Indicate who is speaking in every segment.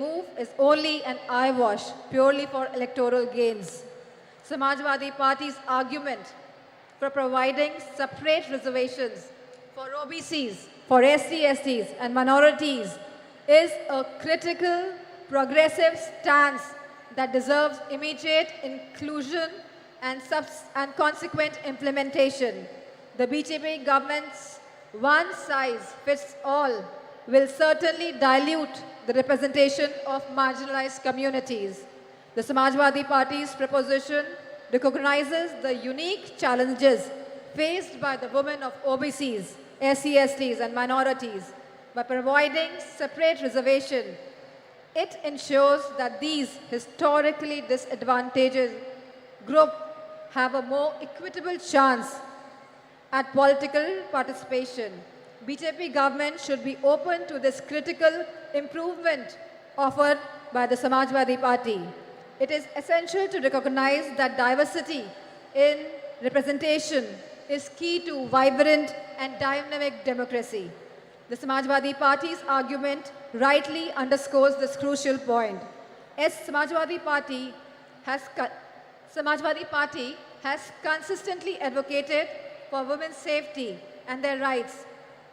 Speaker 1: move is only an eyewash, purely for electoral gains. Samajwadi Party's argument for providing separate reservations for OBCs, for SC/STs and minorities is a critical, progressive stance that deserves immediate inclusion and consequent implementation. The BJP government's one-size-fits-all will certainly dilute the representation of marginalized communities. The Samajwadi Party's proposition recognizes the unique challenges faced by the women of OBCs, SC/STs and minorities. By providing separate reservation, it ensures that these historically disadvantaged groups have a more equitable chance at political participation. BJP government should be open to this critical improvement offered by the Samajwadi Party. It is essential to recognize that diversity in representation is key to vibrant and dynamic democracy. The Samajwadi Party's argument rightly underscores this crucial point. As Samajwadi Party has consistently advocated for women's safety and their rights.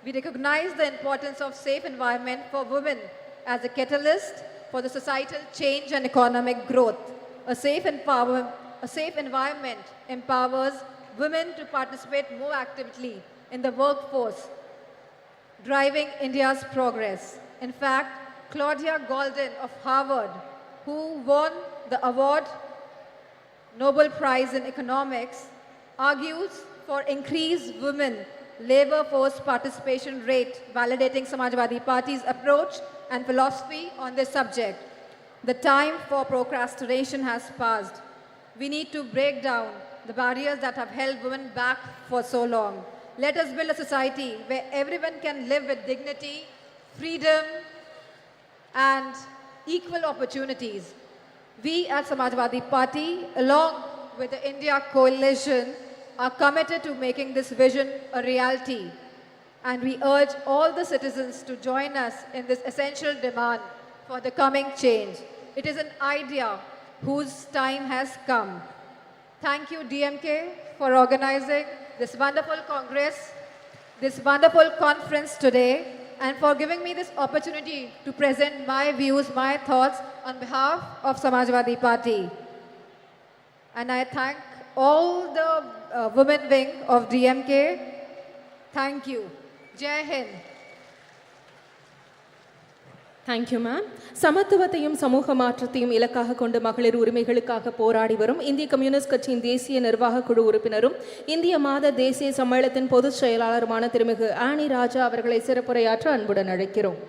Speaker 1: We recognize the importance of safe environment for women as a catalyst for the societal change and economic growth. A safe environment empowers women to participate more actively in the workforce, driving India's progress. In fact, Claudia Golden of Harvard, who won the award Nobel Prize in Economics, argues for increased women labor force participation rate, validating Samajwadi Party's approach and philosophy on this subject. The time for procrastination has passed. We need to break down the barriers that have held women back for so long. Let us build a society where everyone can live with dignity, freedom, and equal opportunities. We at Samajwadi Party, along with the India Coalition, are committed to making this vision a reality. And we urge all the citizens to join us in this essential demand for the coming change. It is an idea whose time has come. Thank you, DMK, for organizing this wonderful Congress, this wonderful conference today, and for giving me this opportunity to present my views, my thoughts on behalf of Samajwadi Party. And I thank all the women wing of DMK. Thank you. Jai Hind.
Speaker 2: Thank you, ma'am. சமத்துவத்தையும் சமூக மாற்றத்தையும் இலக்காக கொண்டு மகளிர் உரிமைகளுக்காக போராடி வரும் இந்திய communist கட்சியின் தேசிய நிர்வாக குழு உறுப்பினரும் இந்திய மாத தேசிய சம்மேளனத்தின் பொதுச் செயலாளருமான திருமிகு ஆனி ராஜா அவர்களை சிறப்புரையாற்ற அன்புடன் அழைக்கிறோம்.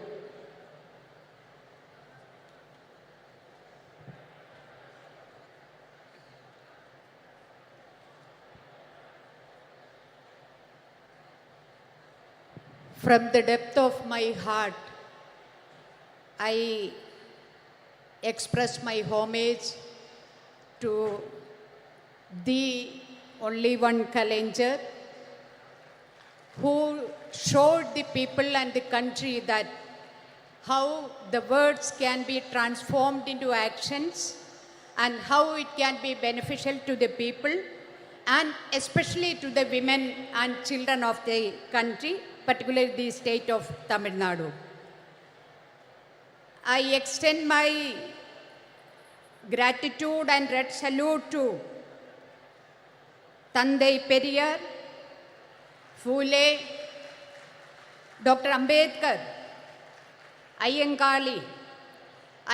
Speaker 3: From the depth of my heart, I express my homage to the only one Kalaignar who showed the people and the country that how the words can be transformed into actions and how it can be beneficial to the people and especially to the women and children of the country, particularly the state of Tamil Nadu. I extend my gratitude and red salute to Tandai Periyar, Phule, Dr. Ambedkar, Ayyankali,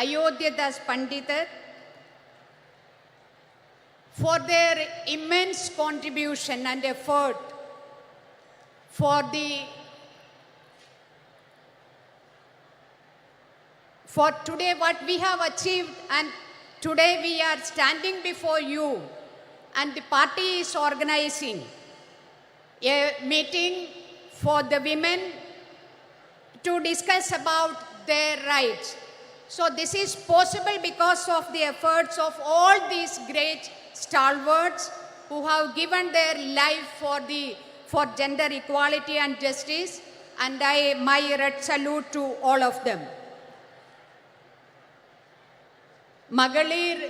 Speaker 3: Ayodhyadas Pandithar for their immense contribution and effort for today what we have achieved, and today we are standing before you and the party is organizing a meeting for the women to discuss about their rights. So this is possible because of the efforts of all these great stalwarts who have given their life for gender equality and justice, and my red salute to all of them. மகளிர்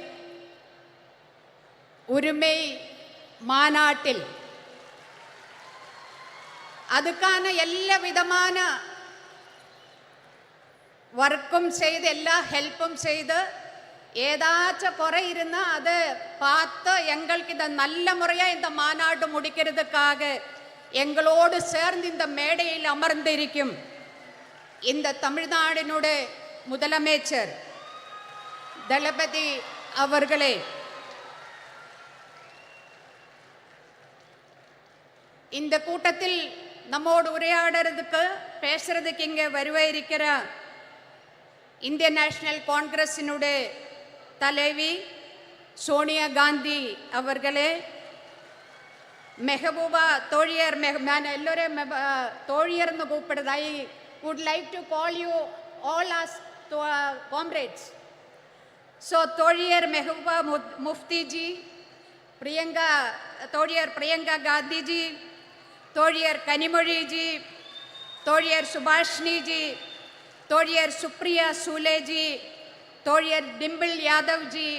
Speaker 3: உரிமை மாநாட்டில் அதுக்கான எல்லா விதமான ஒர்க்கும் செய்து எல்லா ஹெல்ப்பும் செய்து ஏதாச்சும் குறை இருந்தால் அதை பார்த்து எங்களுக்கு இந்த நல்ல முறையாக இந்த மாநாடு முடிக்கிறதுக்காக எங்களோடு சேர்ந்து இந்த மேடையில் அமர்ந்திருக்கும் இந்த தமிழ்நாடினுடைய முதலமைச்சர் தளபதி அவர்களே, இந்த கூட்டத்தில் நம்மோடு உரையாடுறதுக்கு பேசுறதுக்கு இங்கே வருவாயிருக்கிற இந்திய நேஷனல் காங்கிரஸினுடைய தலைவி சோனியா காந்தி அவர்களே, மெஹபூபா தோழியர், நான் எல்லோரும் தோழியர்னு கூப்பிடுறது. I would like to call you all as comrades. So தோழியர் மெஹபூபா முஃப்திஜி, பிரியங்கா தோழியர் பிரியங்கா காந்திஜி, தோழியர் கனிமொழிஜி, தோழியர் சுபாஷினிஜி, தோழியர் சுப்ரியா சூலேஜி, தோழியர் டிம்பிள் யாதவ்ஜி,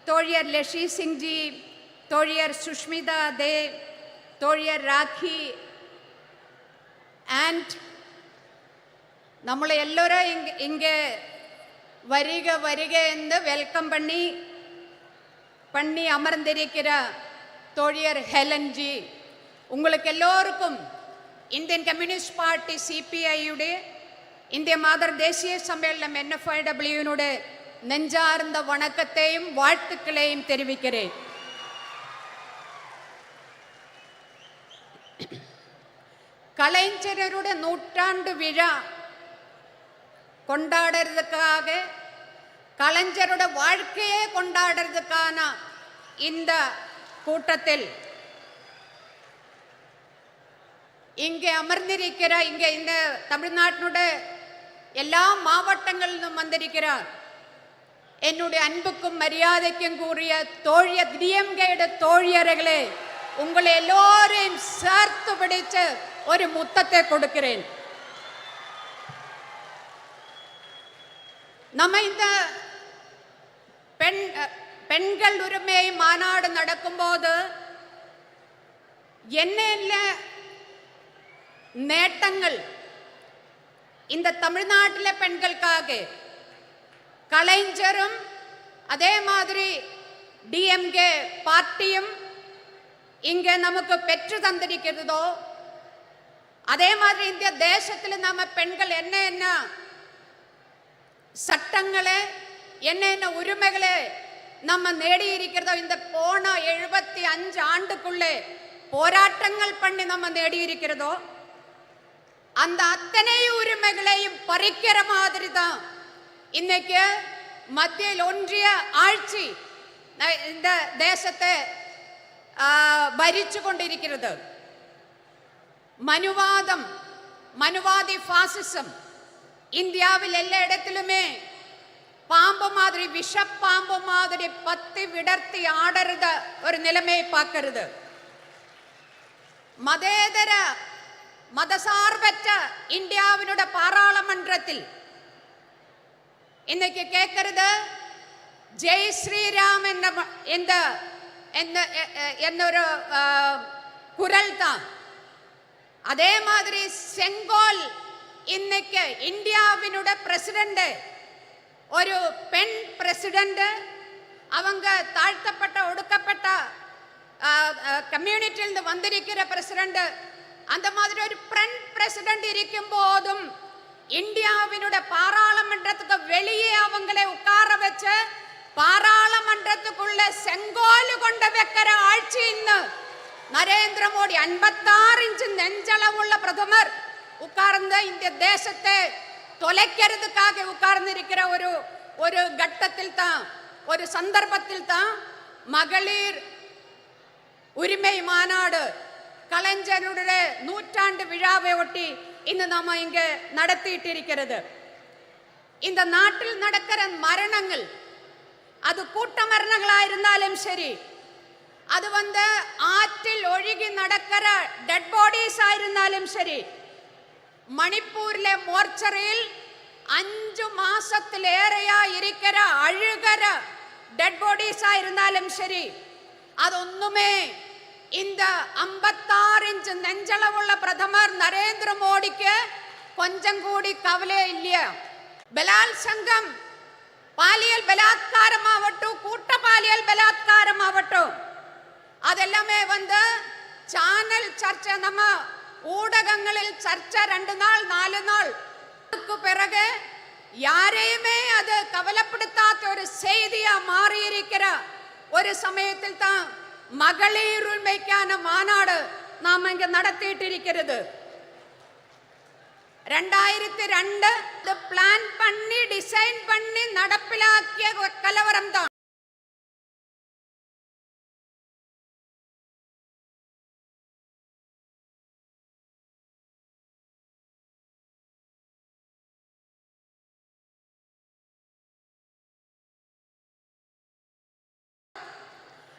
Speaker 3: தோழியர் லஷி சிங்ஜி, தோழியர் சுஷ்மிதா தே, தோழியர் ராக்கி அண்ட் நம்மளை எல்லோரும் இங்கே வருக வருக என்று வெல்கம் பண்ணி அமர்ந்திருக்கிற தோழியர் ஹெலன்ஜி, உங்களுக்கு எல்லோருக்கும் இந்தியன் கம்யூனிஸ்ட் பார்ட்டி சிபிஐயுடைய இந்திய மாதர் தேசிய சம்மேளனம் NFIWனுடைய நெஞ்சார்ந்த வணக்கத்தையும் வாழ்த்துக்களையும் தெரிவிக்கிறேன். கலைஞருடைய நூற்றாண்டு விழா கொண்டாடுறதுக்காக, கலைஞருடைய வாழ்க்கையே கொண்டாடுறதுக்கான இந்த கூட்டத்தில் இங்கே அமர்ந்திருக்கிற இங்கே இந்த தமிழ்நாட்டினுடைய எல்லா மாவட்டங்களிலும் வந்திருக்கிறார் என்னுடைய அன்புக்கும் மரியாதைக்கும் கூறிய தோழியர் டிஎம்கேட தோழியர்களே, உங்களை எல்லோரையும் சேர்த்து பிடிச்சு ஒரு முத்தத்தை கொடுக்கிறேன். நம்ம இந்த பெண்கள் உரிமை மாநாடு நடக்கும்போது என்ன நேட்டங்கள் இந்த தமிழ்நாட்டில் பெண்களுக்காக கலைஞரும் அதே மாதிரி டிஎம்கே பார்ட்டியும் இங்கே நமக்கு பெற்று தந்திருக்கிறதோ, அதே மாதிரி இந்திய தேசத்தில் நம்ம பெண்கள் என்ன சட்டங்களை என்ன உரிமைகளை நம்ம நேடி இருக்கிறதோ, இந்த போன 75 ஆண்டுக்குள்ளே போராட்டங்கள் பண்ணி நம்ம நேடி இருக்கிறதோ, அந்த அத்தனை உரிமைகளையும் பறிக்கிற மாதிரி தான் இன்னைக்கு மத்தியில் ஒன்றிய ஆட்சி இந்த தேசத்தை ഭരിച്ചു கொண்டிருக்கிறது. மனுவாதி பாசிசம் இந்தியாவில் எல்லா இடத்திலுமே பாம்பு மாதிரி, விஷப்பாம்பு மாதிரி பத்தி விடர்த்தி ஆடுறத ஒரு நிலைமையை பார்க்கிறது. மதேதர மதசார்பற்ற இந்தியாவினுடைய பாராளுமன்றத்தில் இன்னைக்கு கேட்கிறது ஜெய் ஸ்ரீராம் എന്നൊരു குரல் தான். அதே மாதிரி செங்கோல் இன்னைக்கு இந்தியாவினுடைய பிரசிடென்ட், ஒரு பெண் பிரசிடென்ட், அவங்க தாழ்த்தப்பட்ட ஒடுக்கப்பட்ட கம்யூனிட்டியிலிருந்து வந்திருக்கிற பிரசிடென்ட், அந்த மாதிரி ஒரு பெண் பிரசிடென்ட் இருக்கும் போதும் இந்தியாவினுடைய பாராளுமன்றத்துக்கு வெளியே அவங்களை உட்கார வச்சு பாராளுமன்றத்துக்குள்ள செங்கோல் கொண்டு வைக்கிற ஆட்சி இന്ന് நரேந்திர மோடி 56 இன்ச் நெஞ்சளவுள்ள பிரதமர் உட்கார்ந்து இந்த தேசத்தை தொலைக்கிறதுக்காக உட்கார்ந்திருக்கிற ஒரு கட்டத்தில் தான், ஒரு சந்தர்ப்பத்தில் தான் மகளிர் உரிமை மாநாடு கலைஞருடைய நூற்றாண்டு விழாவை ஒட்டி இன்று நாம இங்க நடத்திட்டு இருக்கிறது. இந்த நாட்டில் நடக்கிற மரணங்கள், அது கூட்ட மரணங்களா இருந்தாலும் சரி, அது ஆற்றில் ஒழுகி நடக்கிற டெட் பாடிஸ் ஆயிருந்தாலும் சரி, மணிப்பூரில் மோர்ச்சரியில் 5 മാസത്തിലേറെയാ ഇരിക്കര അഴുകര ഡെഡ് ബോഡീസ് ആയിരുന്നാലും ശരി, അതൊന്നുമേ இந்த 56 இன்ச் நெஞ்சளவுள்ள பிரதமர் நரேந்திர மோடிக்கு கொஞ்சம் கூடி கவலை இல்லையா? ബലാത്സംഗം, പാലിയൽ ബലാത്കാരമാവട്டும், കൂട്ട പാലിയൽ ബലാത്കാരമാവട്டும், അതെല്ലാമേ ചാനൽ ചർച്ച, നമ്മ ஊடகங்களில் சர்ச்சை 2 நாள் 4 நாள் பிறகு யாரையுமே அது கவலைப்படுத்தாத ஒரு செய்தியா மாறியிருக்கிற ஒரு சமயத்தில் தான் மகளிர் உரிமைக்கான மாநாடு நாம் இங்க நடத்திட்டு 2002 பிளான் பண்ணி டிசைன் பண்ணி நடப்பிலாக்கிய கலவரம் தான்.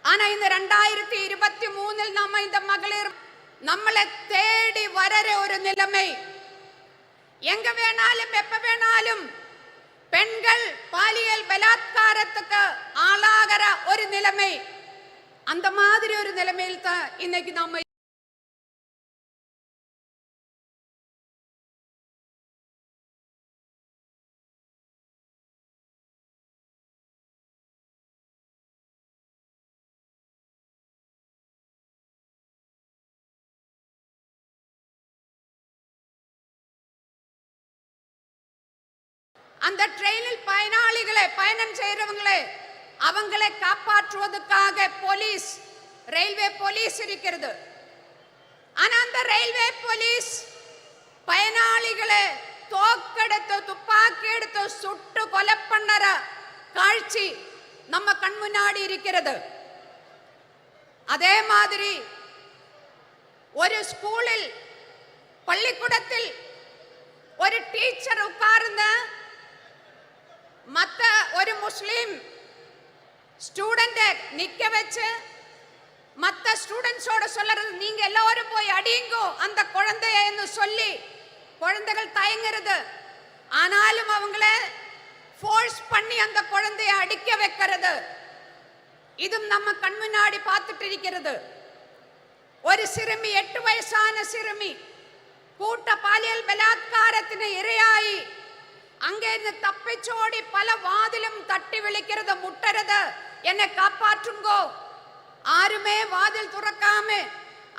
Speaker 3: ஆனா இந்த 2023 நம்ம இந்த மகளிர் நம்மளை தேடி வர ஒரு நிலைமை, எங்க வேணாலும் எப்ப வேணாலும் பெண்கள் பாலியல் பலாத்காரத்துக்கு ஆளாகிற ஒரு நிலைமை, அந்த மாதிரி ஒரு நிலைமையில் தான் இன்னைக்கு நம்ம அந்த ட்ரெயினில் பயணம் செய்யறவங்களே அவங்களை காப்பாற்றுவதற்காக போலீஸ், ரயில்வே போலீஸ் இருக்கிறது. ஆனா அந்த ரயில்வே போலீஸ் பயனாளிகளை தோக்கெடுத்து துப்பாக்கி எடுத்து சுட்டு கொலை பண்ணற காட்சி நம்ம கண் முன்னாடி இருக்கிறது. அதே மாதிரி ஒரு ஸ்கூலில், பள்ளிக்கூடத்தில் ஒரு டீச்சர் உட்கார்ந்த மத்த ஒரு முஸ்லிம் ஸ்டூடெண்ட்டை நிக்க வச்சு மத்த ஸ்டூடெண்ட்ஸோட சொல்றது, நீங்க எல்லாரும் போய் அடியுங்கோ அந்த குழந்தைன்னு சொல்லி குழந்தைகள் தயங்குறது. ஆனாலும் அவங்கள ஃபோர்ஸ் பண்ணி அந்த குழந்தையை அடிக்க வைக்கிறது, இதுவும் நம்ம கண் முன்னாடி பார்த்துட்டு இருக்கிறது. ஒரு சிறுமி, 8 வயசான சிறுமி கூட்ட பாலியல் பலாத்காரத்தின் இரையாயி அங்கே இருந்து தப்பிச்சோடி பல வாதிலும் தட்டி விழிக்கிறது, முட்டறது, என்னை காப்பாற்றுங்கோ. ஆருமே வாதில் துறக்காம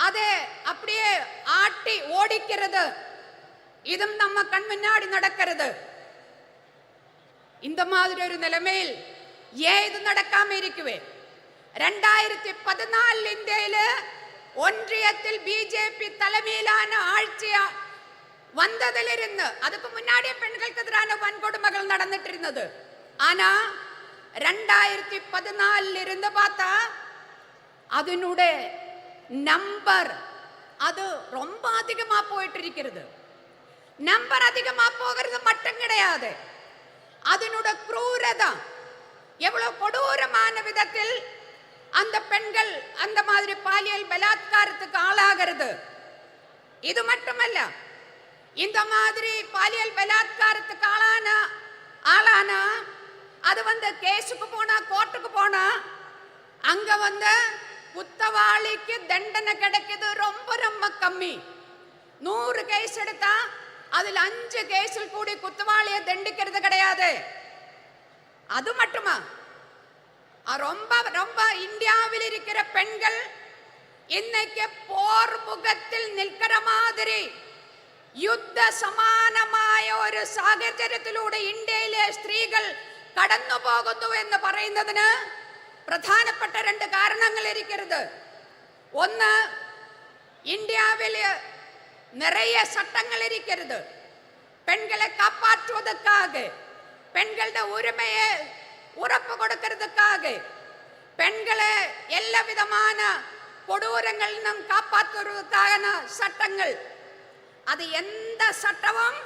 Speaker 3: அதே அப்படியே ஆட்டி ஓடிக்கிறது, இதுவும் நம்ம கண் முன்னாடி நடக்கிறது. இந்த மாதிரி ஒரு நிலைமையில் ஏன் இது நடக்காம இருக்குவே? 2014 இந்தியில ஒன்றியத்தில் பிஜேபி தலைமையிலான ஆட்சியா வந்ததிலிருந்து அதுக்கு முன்னாடியே பெண்களுக்கு எதிரான வன்கொடுமைகள் நடந்துட்டு இருந்தது. ஆனா 2014 இருந்து பார்த்தா அதனுடைய நம்பர் அது ரொம்ப அதிகமா போயிட்டு இருக்கிறது. நம்பர் அதிகமா போகிறது மட்டும் கிடையாது, அதனுடைய குரூரதா எவ்வளவு கொடூரமான விதத்தில் அந்த பெண்கள் அந்த மாதிரி பாலியல் பலாத்காரத்துக்கு ஆளாகிறது. இது மட்டுமல்ல, இந்த மாதிரி பாலியல் பலாத்காரத்துக்கு ஆளான அது கேஸுக்கு போனா, கோர்ட்டுக்கு போனா அங்க குத்தவாளிக்கு தண்டனை கிடைக்குது ரொம்ப ரொம்ப கம்மி. 100 கேஸ் எடுத்தா அதுல 5 கேஸில் கூடி குத்தவாளியை தண்டிக்கிறது கிடையாது. அது மட்டுமா, ரொம்ப ரொம்ப இந்தியாவில் இருக்கிற பெண்கள் இன்னைக்கு போர் முகத்தில் நிற்கிற மாதிரி യുദ്ധ സമാനമായ ഒരു സാഹചര്യത്തിലൂടെ ഇന്ത്യയിലെ സ്ത്രീകൾ കടന്നു പോകുന്നു എന്ന് പറയുന്നതിന് പ്രധാനപ്പെട്ട 2 കാരണങ്ങൾ ഇരിക്കുന്നത്. ഒന്ന്, ഇന്ത്യയിൽ நிறைய சட்டங்கள் இருக்கிறது பெண்களை காப்பாற்றுவதற்காக, பெண்களுடைய உரிமையை உறப்பு கொடுக்கிறதுக்காக, பெண்களை எல்லா விதமான கொடூரங்களிலும் காப்பாற்றுவதற்கான சட்டங்கள். அது எந்த சட்டமும்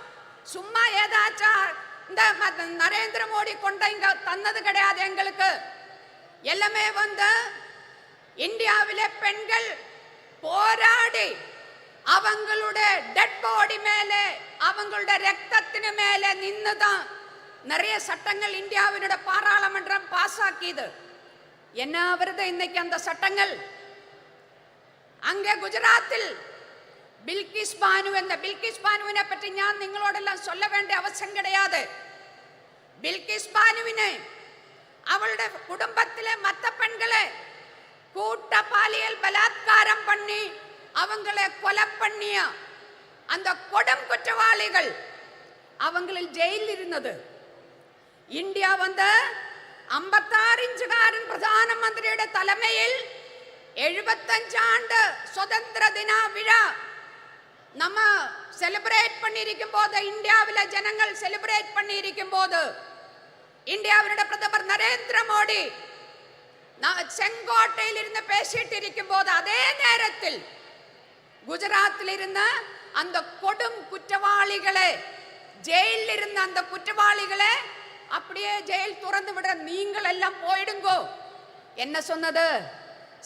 Speaker 3: சும்மா ஏதாச்சும் இந்த நரேந்திர மோடி கொண்ட இங்க தந்தது கிடையாது. எங்களுக்கு எல்லாமே இந்தியாவிலே பெண்கள் போராடி அவங்களுடைய டெட் பாடி மேலே அவங்களுடைய ரத்தத்தின் மேலே நின்னுதான் நிறைய சட்டங்கள் இந்தியாவினுடைய பாராளுமன்றம் பாஸ் ஆக்கியது. என்ன வருது இன்னைக்கு அந்த சட்டங்கள்? அங்கே குஜറാത്തിൽ ബിൽക്കിസ് ബാനു എന്ന ബിൽക്കിസ് ബാനുവിനെ പറ്റി ഞാൻ നിങ്ങളോടെല്ലാം சொல்ல വേണ്ട അവസരം கிடையாது. ബിൽക്കിസ് ബാനുവിനെ അവളുടെ കുടുംബത്തിലെ മറ്റ പെൺകളെ കൂട്ട പാലിയൽ ബലാത്കാരം பண்ணி அவங்களை கொலை பண்ணிய அந்த கொடும் குற்றவாளிகள் அவங்களில் ஜெயிலில் இருந்தது. இந்தியா வந்து 56 ഇഞ്ചുകാരൻ പ്രധാനമന്ത്രിയുടെ തലമയിൽ 75 ആണ്ട് സ്വതന്ത്ര ദിന വിഴா நம்ம செலிப்ரேட் பண்ணியிருக்கும் போது, இந்தியாவில ஜனங்கள் செலிப்ரேட் பண்ணியிருக்கும் போது, இந்தியாவினுடைய பிரதமர் நரேந்திர மோடி செங்கோட்டையில் இருந்து பேசிட்டு இருக்கும் போது, அதே நேரத்தில் குஜராத்தில் இருந்த அந்த கொடும் குற்றவாளிகளை, ஜெயிலில் இருந்த அந்த குற்றவாளிகளை அப்படியே ஜெயில் திறந்து விட நீங்கள் எல்லாம் போயிடுங்கோ என்ன சொன்னது?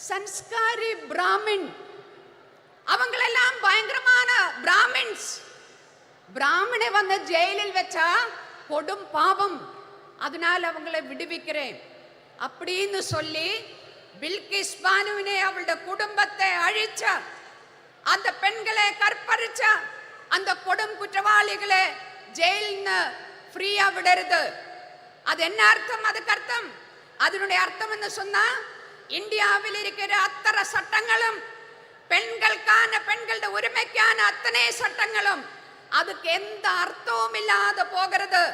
Speaker 3: சன்ஸ்காரி பிராமின், அவங்களெல்லாம் பயங்கரமான பிராமின்ஸ். பிராமணை வந்து ஜெயிலில் வச்சா கொடும் பாவம், அதனால் அவங்களை விடுவிக்கிறேன் அப்படின்னு சொல்லி பில்கிஸ் பானுவினை அவளுடைய குடும்பத்தை அழிச்ச, அந்த பெண்களை கற்பழிச்ச அந்த கொடும் குற்றவாளிகளை ஜெயில்னு ஃப்ரீயா விடுறது. அது என்ன அர்த்தம்? அதுக்கு அர்த்தம், அதனுடைய அர்த்தம் என்ன சொன்னா, இந்தியாவில் இருக்கிற அத்தனை சட்டங்களும் பெண்களுக்கான, பெண்களுடைய உரிமைக்கான அத்தனை சட்டங்களும் அதுக்கு எந்த அர்த்தமும் இல்லாத போகிறது.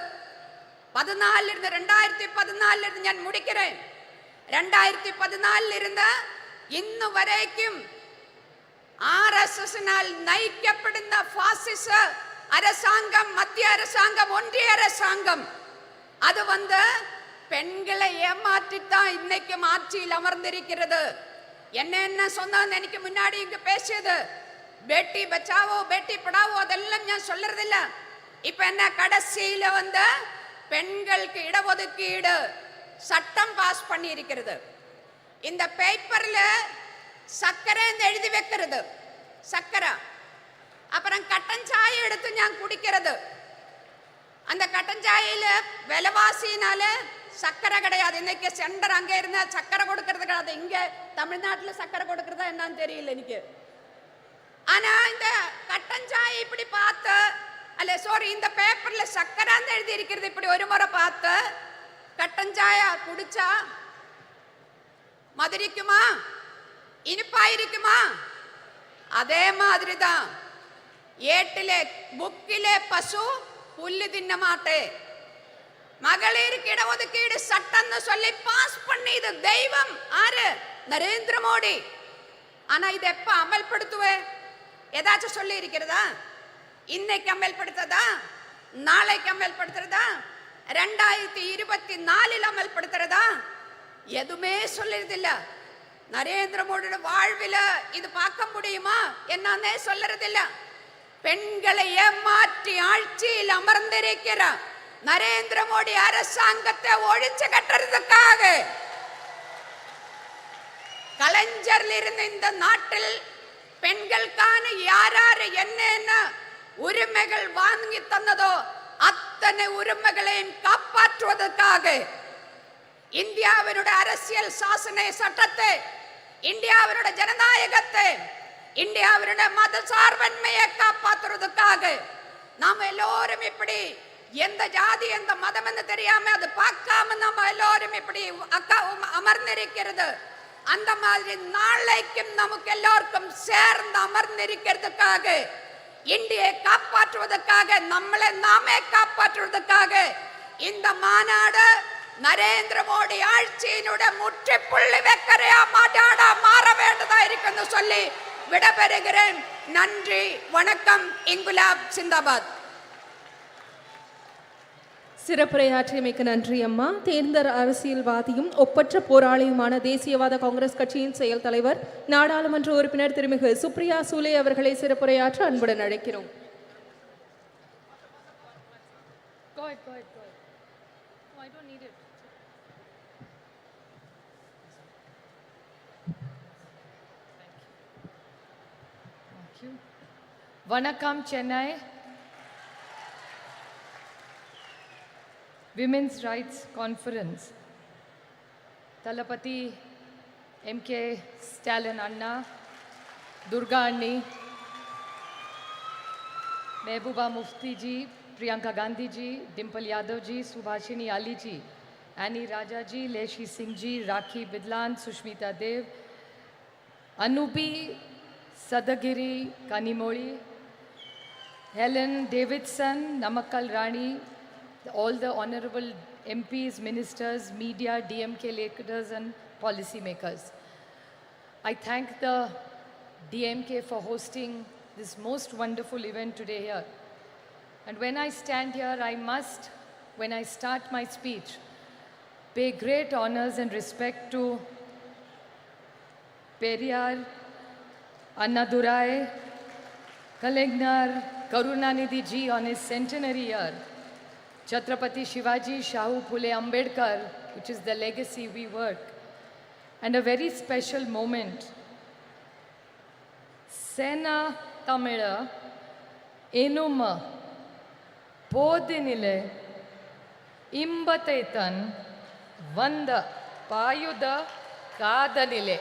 Speaker 3: 2014 இருந்து ഞാൻ முடிக்கிறேன். 2014 இருந்து ഇന്ന് വരേക്കും RSSനാൽ നയിക്കപ്പെടുന്ന ഫാസിസ அரசாங்கம், மத்திய அரசாங்கம், ஒன்றிய அரசாங்கம், அது வந்து பெண்களை ஏமாற்றித்தான் இன்னைக்கு ஆட்சியில் அமர்ந்திருக்கிறது. என்ன சொன்னான்னு எனக்கு முன்னாடி இங்க பேசியது, பேட்டி பச்சாவோ பேட்டி படாவோ அதெல்லாம் நான் சொல்றதில்ல. இப்ப என்ன கடைசியில வந்து பெண்களுக்கு இடஒதுக்கீடு சட்டம் பாஸ் பண்ணி இருக்கிறது. இந்த பேப்பர்ல சக்கரை எழுதி வைக்கிறது, சக்கரை. அப்புறம் கட்டன் சாயை எடுத்து நான் குடிக்கிறது. அந்த கட்டன் சாயில விலைவாசினால சக்கரை கிடையாது. இன்னைக்கு சென்டர் அங்கே இருந்தா சக்கரை கொடுக்கறது கிடையாது. இங்க தமிழ்நாட்டில் சக்கரை கொடுக்கறதா என்னன்னு தெரியல எனக்கு. ஆனா இந்த கட்டன் சாயை இப்படி பார்த்து, அல்ல சாரி, இந்த பேப்பர்ல சக்கரான்னு எழுதி இருக்கிறது இப்படி ஒரு முறை பார்த்து, கட்டன் சாயா குடிச்சா மதுரிக்குமா, இனிப்பாயிருக்குமா? அதே மாதிரி தான் ஏட்டிலே புக்கிலே பசு புல்லு தின்ன மாட்டே. மகளிருக்கு இடஒதுக்கீடு சட்டம்னு சொல்லி பாஸ் பண்ணிது தெய்வம் ஆறு? நரேந்திர மோடி. ஆனா இது எப்ப அமல்படுத்துவே? ஏதாச்சும் சொல்லி இருக்கிறதா? இன்னைக்கு அமல்படுத்ததா? நாளைக்கு அமல்படுத்துறதா? 2024 அமல்படுத்துறதா? எதுவுமே சொல்லுறதில்ல. நரேந்திர மோடியோட வாழ்வில இது பார்க்க முடியுமா என்னன்னே சொல்லுறதில்ல. பெண்களை ஏமாற்றி ஆட்சியில் அமர்ந்திருக்கிற நரேந்திர மோடி அரசாங்கத்தை ஒழிச்சு கட்டுறதுக்காக கலைஞரில் இருந்த இந்த நாட்டில் பெண்களுக்கான யார் என்ன உரிமைகள் வாங்கி தந்ததோ அத்தனை உரிமைகளையும் காப்பாற்றுவதற்காக இந்தியாவினுடைய அரசியல் சாசன சட்டத்தை, இந்தியாவினுடைய ஜனநாயகத்தை, இந்தியாவினுடைய மத சார்பன்மையை காப்பாற்றுவதற்காக நாம எல்லோரும் இப்படி எந்த ஜாதி எந்த மதம் என்று தெரியாம அது பார்க்காம நம்ம எல்லோரும் இப்படி அமர்ந்திருக்கிறது. அந்த மாதிரி நாளைக்கும் நமக்கு எல்லோருக்கும் சேர்ந்து அமர்ந்திருக்கிறதுக்காக, இந்தியை காப்பாற்றுவதற்காக, நம்மளை நாமே காப்பாற்றுவதற்காக இந்த மாநாடு நரேந்திர மோடி ஆட்சியினுடைய முற்றுப்புள்ளி வைக்கிற மாநாடா மாற வேண்டதா இருக்குன்னு சொல்லி விடைபெறுகிறேன். நன்றி, வணக்கம். இன்குலாப் சிந்தாபாத்.
Speaker 2: சிறப்புரையாற்றியமைக்கு நன்றி அம்மா. தேர்ந்த அரசியல்வாதியும் ஒப்பற்ற போராளியுமான தேசியவாத காங்கிரஸ் கட்சியின் செயல் தலைவர், நாடாளுமன்ற உறுப்பினர் திருமிகு சுப்ரியா சூலே அவர்களை சிறப்புரையாற்ற அன்புடன் அழைக்கிறோம்.
Speaker 4: Vanakkam, Chennai. Women's Rights Conference. Talapati MK Stalin Anna, Durga Anni, Mehbooba Mufti ji, Priyanka Gandhi ji, Dimple Yadav ji, Subhashini Ali ji, Annie Raja ji, Leshi Singh ji, Rakhi Bidlan, Sushmita Dev, Anubi Sadagiri Kanimoli, Helen Davidson, Namakkal Rani, all the honorable MPs, ministers, media, DMK leaders and policy makers. I thank the DMK for hosting this most wonderful event today here. And when I stand here, I must, when I start my speech, pay great honors and respect to Periyar, Annadurai, Kalingnar, Karunanidhi ji on his centenary year, Chhatrapati Shivaji Shahu Phule Ambedkar, which is the legacy we work, and a very special moment. Sena Tamila Enuma Podinile Imbatetan Vanda Payuda Kadanile.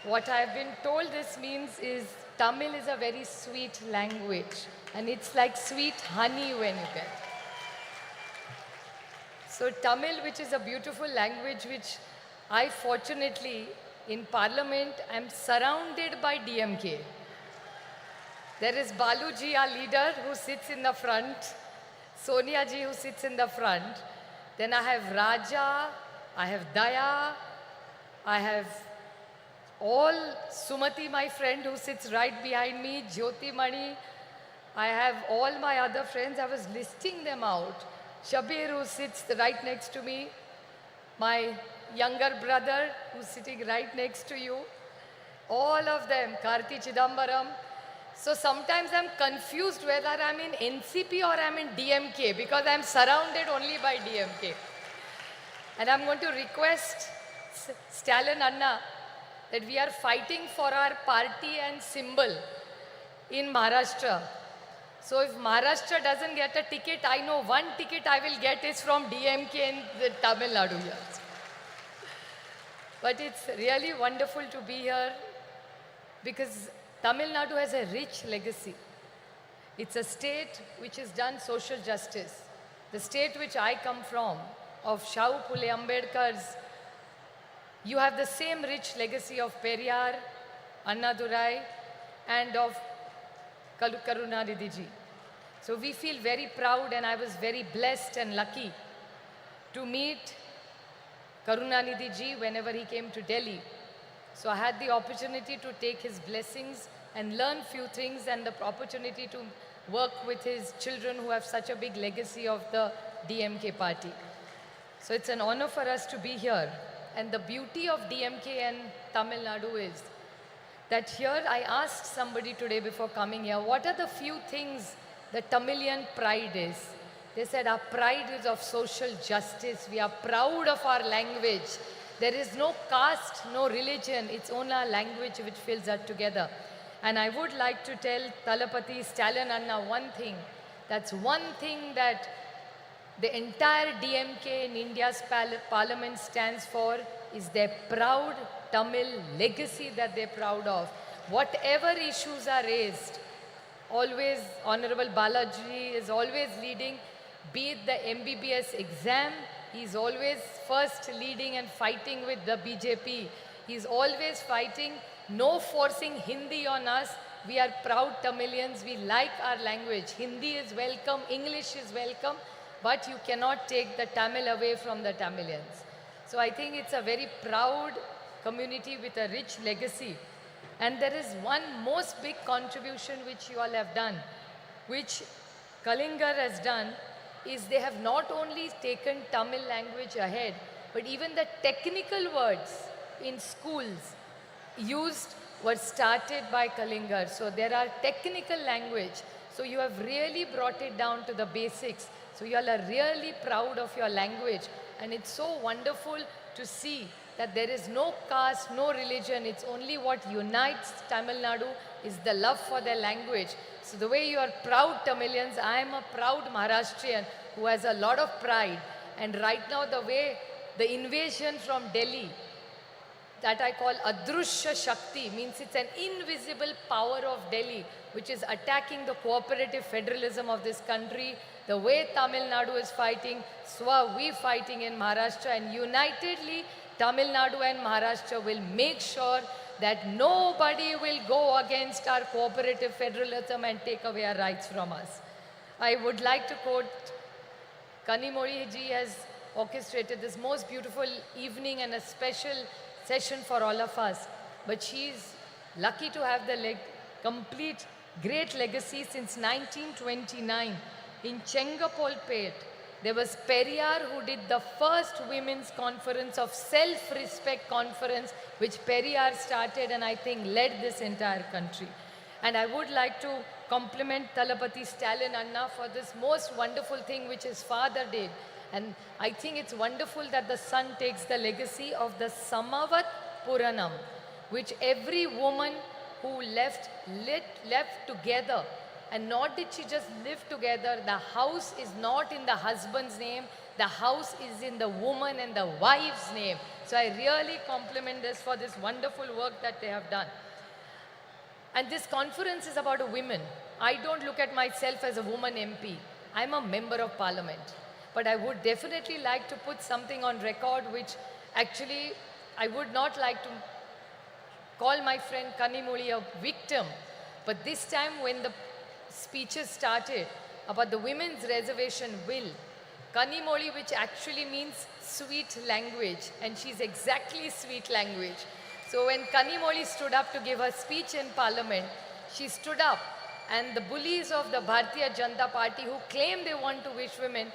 Speaker 4: What I have been told this means is Tamil is a very sweet language and it's like sweet honey when you get. So Tamil, which is a beautiful language, which I fortunately in Parliament am surrounded by DMK. There is Baluji, our leader, who sits in the front, Sonia ji, who sits in the front. Then I have Raja, I have Daya, I have all Sumati, my friend, who sits right behind me, Jyoti Mani. I have all my other friends. I was listing them out. Shabir, who sits right next to me, my younger brother, who's sitting right next to you, all of them, Karti Chidambaram. So sometimes I'm confused whether I'm in NCP or I'm in DMK because I'm surrounded only by DMK. And I'm going to request Stalin Anna that we are fighting for our party and symbol in Maharashtra. So if Maharashtra doesn't get a ticket, I know one ticket I will get is from DMK in the Tamil Nadu here. But it's really wonderful to be here because Tamil Nadu has a rich legacy. It's a state which has done social justice. The state which I come from, of Shahu Phule Ambedkar's, you have the same rich legacy of Periyar, Annadurai, and of Karunanidhi ji. So we feel very proud, and I was very blessed and lucky to meet Karunanidhi ji whenever he came to Delhi. So I had the opportunity to take his blessings and learn few things, and the opportunity to work with his children who have such a big legacy of the DMK party. So it's an honor for us to be here. And the beauty of DMK and Tamil Nadu is that here I asked somebody today before coming here, what are the few things the Tamilian pride is? They said our pride is of social justice. We are proud of our language. There is no caste, no religion. It's only our language which fills us together. And I would like to tell Talapati Stalin Anna one thing. That's one thing that the entire DMK in India's parliament stands for is their proud Tamil legacy that they're proud of. Whatever issues are raised, always Honorable Balaji is always leading, be it the MBBS exam, he's always first leading and fighting with the BJP. He's always fighting, no forcing Hindi on us. We are proud Tamilians, we like our language. Hindi is welcome, English is welcome, but you cannot take the Tamil away from the Tamilians. So I think it's a very proud community with a rich legacy. And there is one most big contribution which you all have done, which Kalingar has done, is they have not only taken Tamil language ahead, but even the technical words in schools used were started by Kalingar. So there are technical language. So you have really brought it down to the basics. So you all are really proud of your language. And it's so wonderful to see that there is no caste, no religion. It's only what unites Tamil Nadu is the love for their language. So the way you are proud Tamilians, I am a proud Maharashtrian who has a lot of pride. And right now the way the invasion from Delhi, that I call Adrushya Shakti, means it's an invisible power of Delhi which is attacking the cooperative federalism of this country. The way Tamil Nadu is fighting, so are we fighting in Maharashtra, and unitedly Tamil Nadu and Maharashtra will make sure that nobody will go against our cooperative federalism and take away our rights from us. I would like to quote Kanimozhi ji has orchestrated this most beautiful evening and a special session for all of us. But she is lucky to have the complete great legacy since 1929. In Chengapolpet, there was Periyar who did the first women's conference of self-respect conference, which Periyar started and I think led this entire country. And I would like to compliment Talapati Stalin Anna for this most wonderful thing which his father did. And I think it's wonderful that the son takes the legacy of the Samavat Puranam, which every woman who left together. And not did she just live together, the house is not in the husband's name, the house is in the woman and the wife's name. So I really compliment this for this wonderful work that they have done. And this conference is about women. I don't look at myself as a woman MP. I'm a member of parliament. But I would definitely like to put something on record which actually I would not like to call my friend Kanimozhi a victim. But this time when the speeches started about the women's reservation bill, Kanimozhi, which actually means sweet language, and she's exactly sweet language. So when Kanimozhi stood up to give her speech in parliament, she stood up and the bullies of the Bharatiya Janata Party who claim they want to wish women,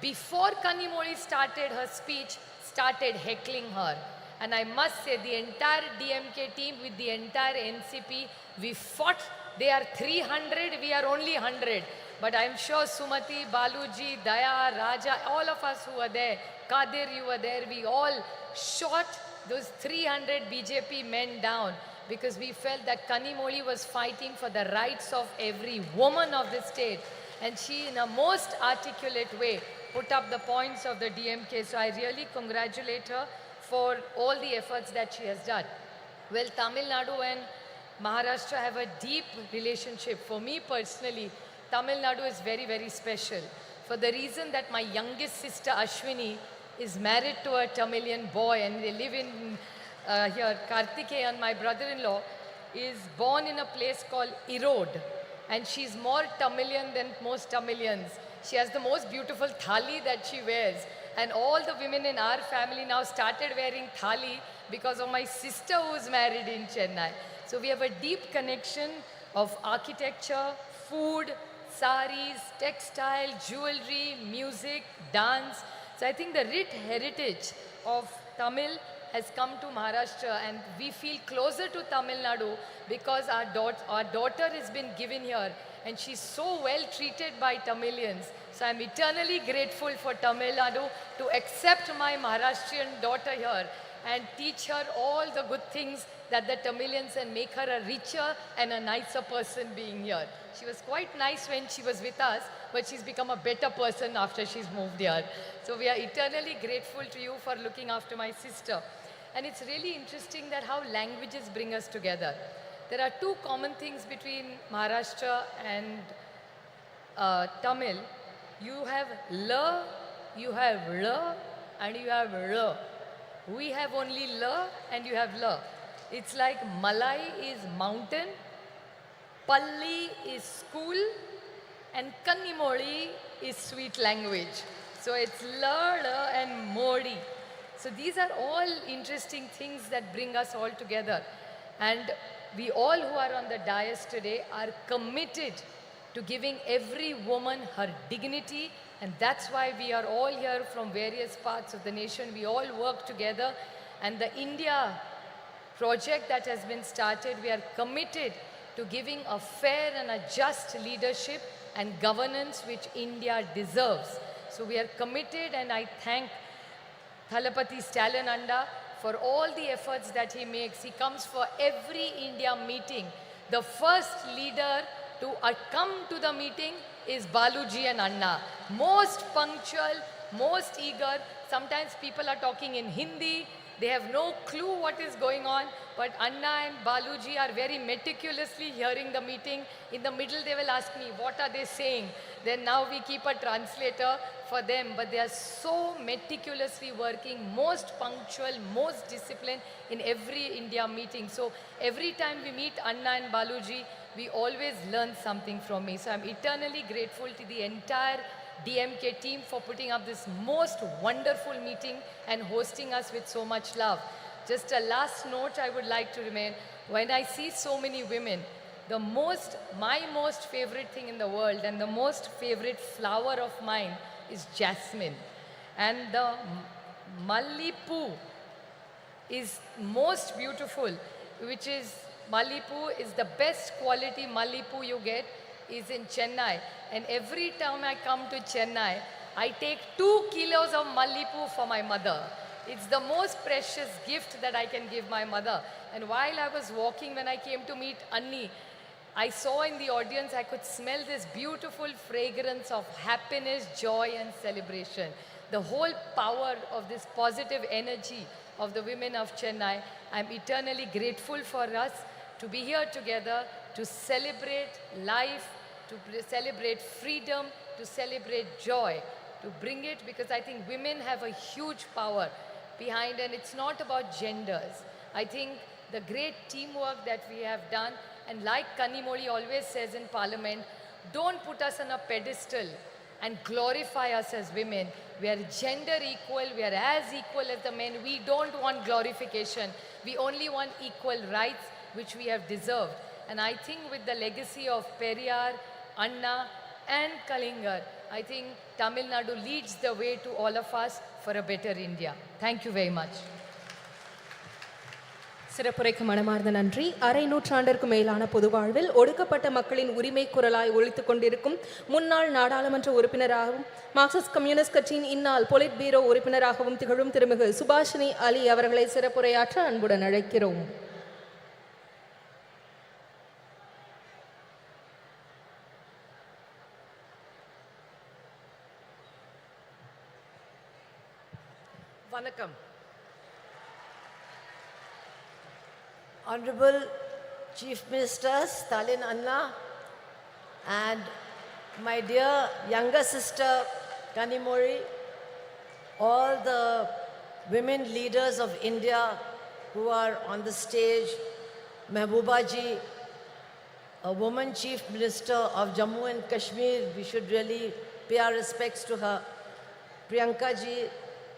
Speaker 4: before Kanimozhi started her speech, started heckling her. And I must say the entire DMK team with the entire NCP, we fought. They are 300, we are only 100. But I'm sure Sumati, Baluji, Daya, Raja, all of us who were there, Kadir, you were there, we all shot those 300 BJP men down because we felt that Kanimozhi was fighting for the rights of every woman of the state. And she, in a most articulate way, put up the points of the DMK. So I really congratulate her for all the efforts that she has done. Well, Tamil Nadu and Maharashtra have a deep relationship. For me personally, Tamil Nadu is very, very special. For the reason that my youngest sister Ashwini is married to a Tamilian boy and they live in here. Karthikeyan, my brother-in-law, is born in a place called Erode. And she's more Tamilian than most Tamilians. She has the most beautiful thali that she wears. And all the women in our family now started wearing thali because of my sister who's married in Chennai. So we have a deep connection of architecture, food, saris, textile, jewelry, music, dance. So I think the rich heritage of Tamil has come to Maharashtra and we feel closer to Tamil Nadu because our daughter has been given here and she's so well treated by Tamilians. So I'm eternally grateful for Tamil Nadu to accept my Maharashtrian daughter here and teach her all the good things that the Tamilians and make her a richer and a nicer person being here. She was quite nice when she was with us, but she's become a better person after she's moved here. So we are eternally grateful to you for looking after my sister. And it's really interesting that how languages bring us together. There are two common things between Maharashtra and Tamil. You have L, you have L, and you have R. We have only L and you have L. It's like Malai is mountain, Palli is school, and Kanimozhi is sweet language. So it's L, L, and Modi. So these are all interesting things that bring us all together. And we all who are on the dais today are committed to giving every woman her dignity, and that's why we are all here from various parts of the nation. We all work together, and the India project that has been started, we are committed to giving a fair and a just leadership and governance which India deserves. So we are committed, and I thank Thalapathy Stalin Anda for all the efforts that he makes. He comes for every India meeting. The first leader to come to the meeting is Baluji and Anna. Most punctual, most eager. Sometimes people are talking in Hindi. They have no clue what is going on. But Anna and Baluji are very meticulously hearing the meeting. In the middle, they will ask me, what are they saying? Then now we keep a translator for them. But they are so meticulously working, most punctual, most disciplined in every India meeting. So every time we meet Anna and Baluji, we always learn something from me. So I'm eternally grateful to the entire DMK team for putting up this most wonderful meeting and hosting us with so much love. Just a last note I would like to remain. When I see so many women, my most favorite thing in the world and the most favorite flower of mine is jasmine. And the Mallipu is most beautiful, which is Mallipu is the best quality Mallipu you get is in Chennai. And every time I come to Chennai, I take 2 kilos of Mallipu for my mother. It's the most precious gift that I can give my mother. And while I was walking, when I came to meet Anni, I saw in the audience, I could smell this beautiful fragrance of happiness, joy, and celebration. The whole power of this positive energy of the women of Chennai. I'm eternally grateful for us to be here together, to celebrate life, to celebrate freedom, to celebrate joy, to bring it, because I think women have a huge power behind, and it's not about genders. I think the great teamwork that we have done, and like Kanimoli always says in Parliament, don't put us on a pedestal and glorify us as women. We are gender equal, we are as equal as the men. We don't want glorification. We only want equal rights, which we have deserved. And I think with the legacy of Periyar, Anna, and Kalingar, I think Tamil Nadu leads the way to all of us for a better India. Thank you very much.
Speaker 2: சிறப்புரைக்கு மனமார்ந்த நன்றி. அரை நூற்றாண்டிற்கு மேலான பொதுவாழ்வில் ஒடுக்கப்பட்ட மக்களின் உரிமை குரலாய் ஒலித்துக் கொண்டிருக்கும் முன்னாள் நாடாளுமன்ற உறுப்பினராகவும் மார்க்சிஸ்ட் கம்யூனிஸ்ட் கட்சியின் இந்நாள் பொலிட் பீரோ உறுப்பினராகவும் திகழும் திருமிகு சுபாஷினி அலி அவர்களை சிறப்புரையாற்ற அன்புடன் அழைக்கிறோம்.
Speaker 5: Vanakkam. Honorable Chief Minister Stalin Anna and my dear younger sister Kanimori, all the women leaders of India who are on the stage, Mehbooba ji, a woman Chief Minister of Jammu and Kashmir, we should really pay our respects to her, Priyanka ji,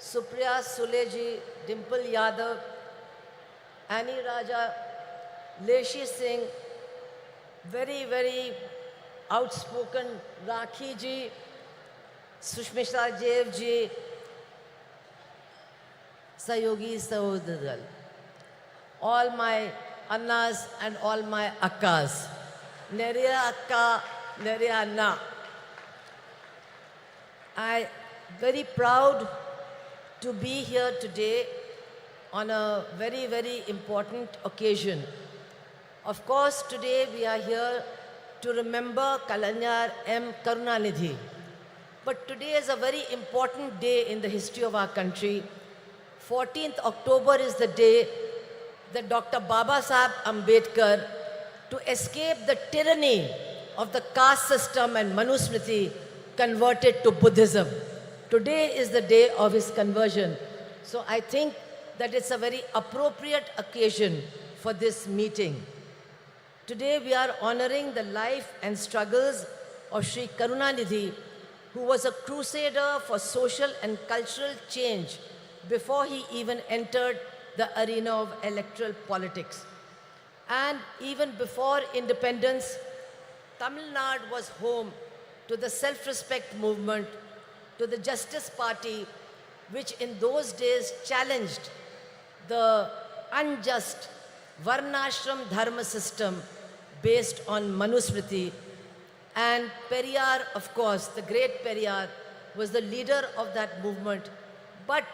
Speaker 5: Supriya Sule ji, Dimple Yadav, Annie Raja, Leshi Singh, very, very outspoken Rakhi ji, Sushmita Dev ji, Sayogi Sahodadal, all my Annas and all my Akkas, Neriya Akka, Neriya Anna. I am very proud to be here today on a very, very important occasion. Of course, today we are here to remember Kalanyar M. Karunanidhi. But today is a very important day in the history of our country. 14th October is the day that Dr. Baba Saheb Ambedkar, to escape the tyranny of the caste system and Manusmriti, converted to Buddhism. Today is the day of his conversion. So I think that it's a very appropriate occasion for this meeting. Today we are honoring the life and struggles of Sri Karunanidhi, who was a crusader for social and cultural change before he even entered the arena of electoral politics. And even before independence, Tamil Nadu was home to the self-respect movement, to the Justice Party, which in those days challenged the unjust Varnashram Dharma system based on Manusmriti And Periyar, of course, the great Periyar, was the leader of that movement. But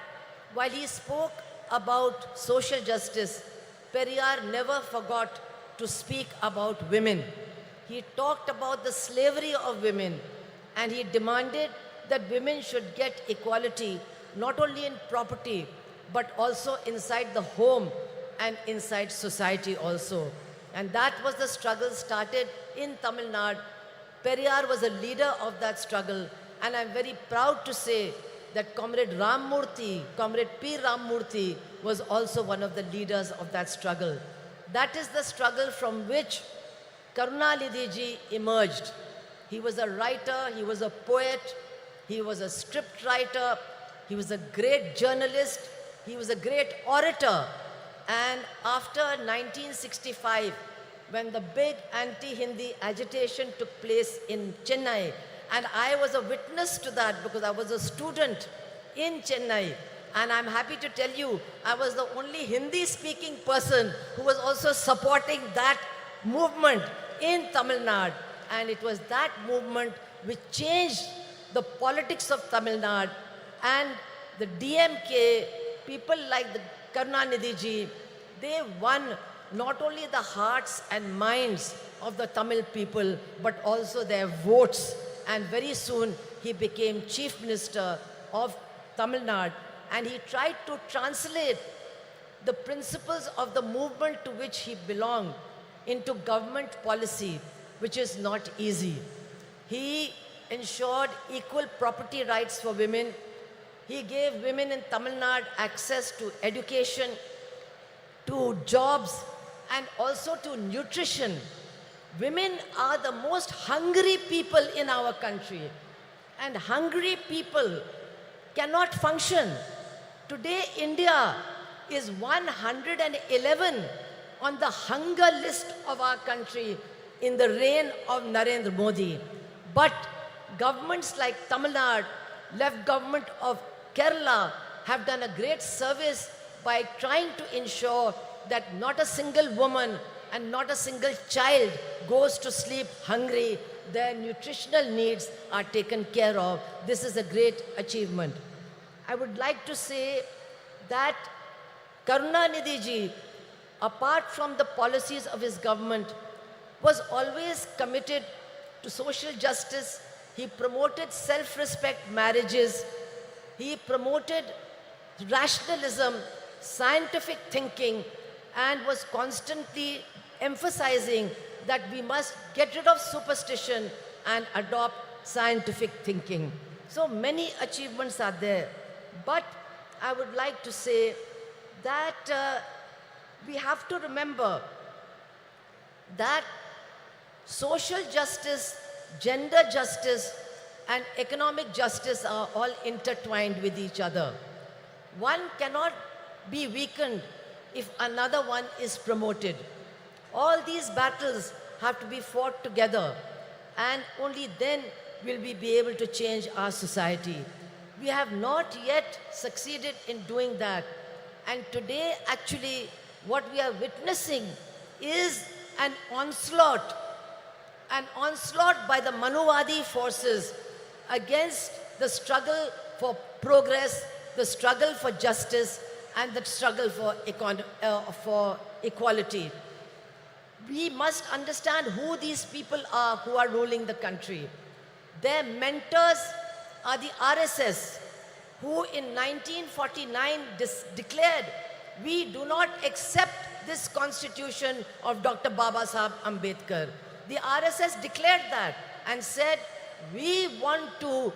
Speaker 5: while he spoke about social justice, Periyar never forgot to speak about women. He talked about the slavery of women, and he demanded that women should get equality not only in property but also inside the home and inside society also. And that was the struggle started in Tamil Nadu. Periyar was a leader of that struggle, and I'm very proud to say that Comrade Ramamurthy, Comrade P. Ramamurthy was also one of the leaders of that struggle. That is the struggle from which Karunanidhi ji emerged. He was a writer, he was a poet, he was a script writer, he was a great journalist, he was a great orator. And after 1965, when the big anti-Hindi agitation took place in Chennai, and I was a witness to that because I was a student in Chennai, and I'm happy to tell you, I was the only Hindi-speaking person who was also supporting that movement in Tamil Nadu. And it was that movement which changed the politics of Tamil Nadu. And the DMK, people like the Karunanidhi ji, they won not only the hearts and minds of the Tamil people, but also their votes. And very soon, he became Chief Minister of Tamil Nadu. And he tried to translate the principles of the movement to which he belonged into government policy, which is not easy. He ensured equal property rights for women. He gave women in Tamil Nadu access to education, to jobs, and also to nutrition. Women are the most hungry people in our country, and hungry people cannot function. Today, India is 111 on the hunger list of our country in the reign of Narendra Modi. But governments like Tamil Nadu, left government of Kerala have done a great service by trying to ensure that not a single woman and not a single child goes to sleep hungry. Their nutritional needs are taken care of. This is a great achievement. I would like to say that Karunanidhi ji, apart from the policies of his government, was always committed to social justice. He promoted self-respect marriages. He promoted rationalism, scientific thinking, and was constantly emphasizing that we must get rid of superstition and adopt scientific thinking. So many achievements are there. But I would like to say that we have to remember that social justice, gender justice, and economic justice are all intertwined with each other. One cannot be weakened if another one is promoted. All these battles have to be fought together, and only then will we be able to change our society. We have not yet succeeded in doing that. And today, actually, what we are witnessing is an onslaught by the Manuvadi forces against the struggle for progress, the struggle for justice, and the struggle for equality. We must understand who these people are who are ruling the country. Their mentors are the RSS, who in 1949 declared, we do not accept this constitution of Dr. Baba Sahib Ambedkar. The RSS declared that and said, we want to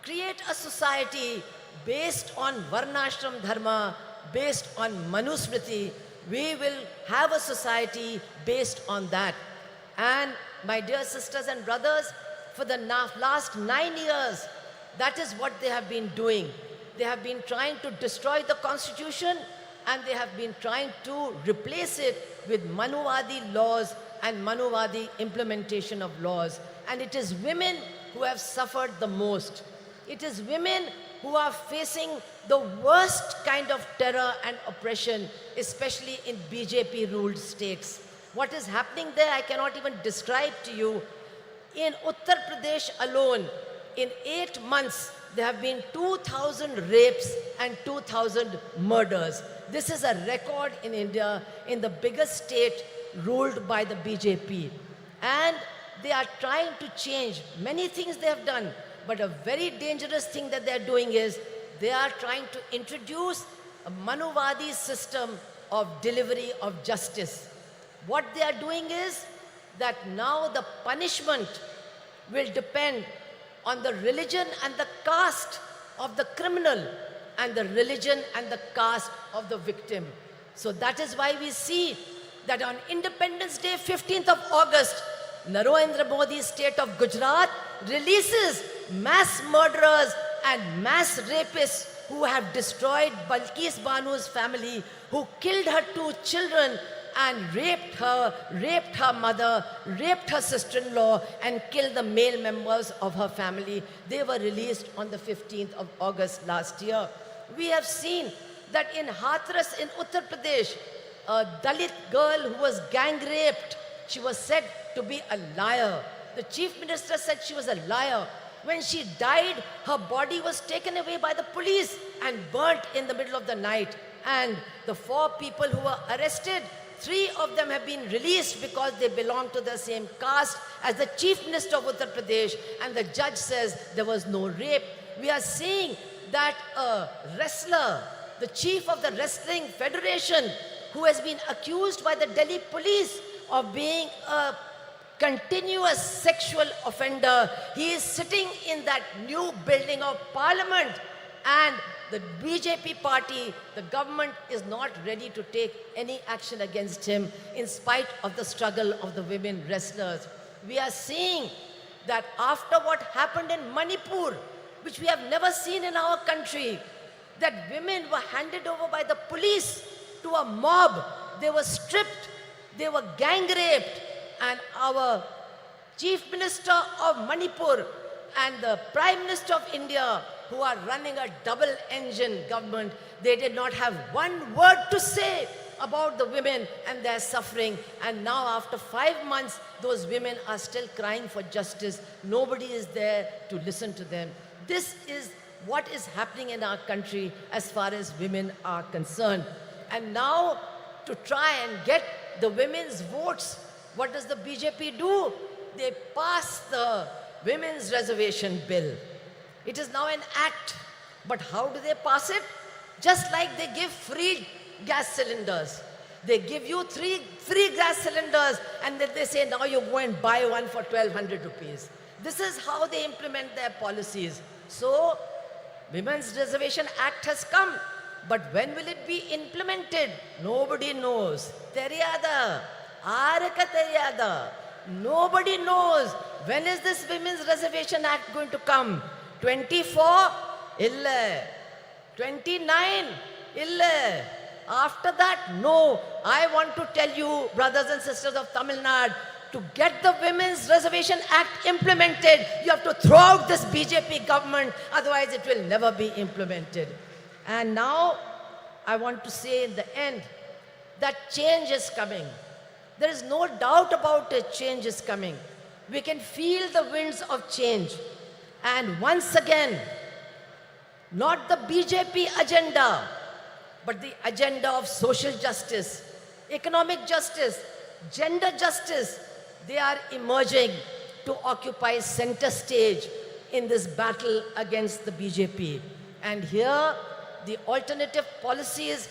Speaker 5: create a society based on Varnashram Dharma, based on Manusmriti. We will have a society based on that. And my dear sisters and brothers, for the last 9 years, that is what they have been doing. They have been trying to destroy the constitution, and they have been trying to replace it with Manuvadi laws and Manuvadi implementation of laws. And it is women who have suffered the most. It is women who are facing the worst kind of terror and oppression, especially in BJP-ruled states. What is happening there, I cannot even describe to you. In Uttar Pradesh alone, in 8 months, there have been 2,000 rapes and 2,000 murders. This is a record in India, in the biggest state ruled by the BJP. And they are trying to change many things they have done. But a very dangerous thing that they are doing is they are trying to introduce a Manuvadi system of delivery of justice. What they are doing is that now the punishment will depend on the religion and the caste of the criminal and the religion and the caste of the victim. So that is why we see that on Independence Day, 15th of August, Narendra Modi's state of Gujarat releases mass murderers and mass rapists who have destroyed Balkis Banu's family, who killed her 2 children and raped her mother, raped her sister-in-law, and killed the male members of her family. They were released on the 15th of August last year. We have seen that in Hathras in Uttar Pradesh, a Dalit girl who was gang raped, she was said to be a liar. The chief minister said she was a liar. When she died, her body was taken away by the police and burnt in the middle of the night. And the 4 people who were arrested, 3 of them have been released because they belong to the same caste as the chief minister of Uttar Pradesh, and the judge says there was no rape. We are seeing that a wrestler, the chief of the Wrestling Federation, who has been accused by the Delhi police of being a continuous sexual offender, he is sitting in that new building of parliament, and the BJP party, the government, is not ready to take any action against him in spite of the struggle of the women wrestlers. We are seeing that after what happened in Manipur, which we have never seen in our country, that women were handed over by the police to a mob. They were stripped, they were gang raped, and our Chief Minister of Manipur and the Prime Minister of India, who are running a double-engine government, they did not have one word to say about the women and their suffering. And now after 5 months, those women are still crying for justice. Nobody is there to listen to them. This is what is happening in our country as far as women are concerned. And now, to try and get the women's votes, what does the BJP do? They pass the Women's Reservation Bill. It is now an act. But how do they pass it? Just like they give free gas cylinders. They give you 3 free gas cylinders, and then they say, now you go and buy one for 1,200 rupees. This is how they implement their policies. So, Women's Reservation Act has come. But when will it be implemented? Nobody knows. Teriyada. Araka teriyada. Nobody knows. When is this Women's Reservation Act going to come? 24? Illa. 29? Illa. After that, no. I want to tell you, brothers and sisters of Tamil Nadu, to get the Women's Reservation Act implemented, you have to throw out this BJP government, otherwise it will never be implemented. And now, I want to say in the end, that change is coming. There is no doubt about it, change is coming. We can feel the winds of change. And once again, not the BJP agenda, but the agenda of social justice, economic justice, gender justice, they are emerging to occupy center stage in this battle against the BJP. And here, the alternative policies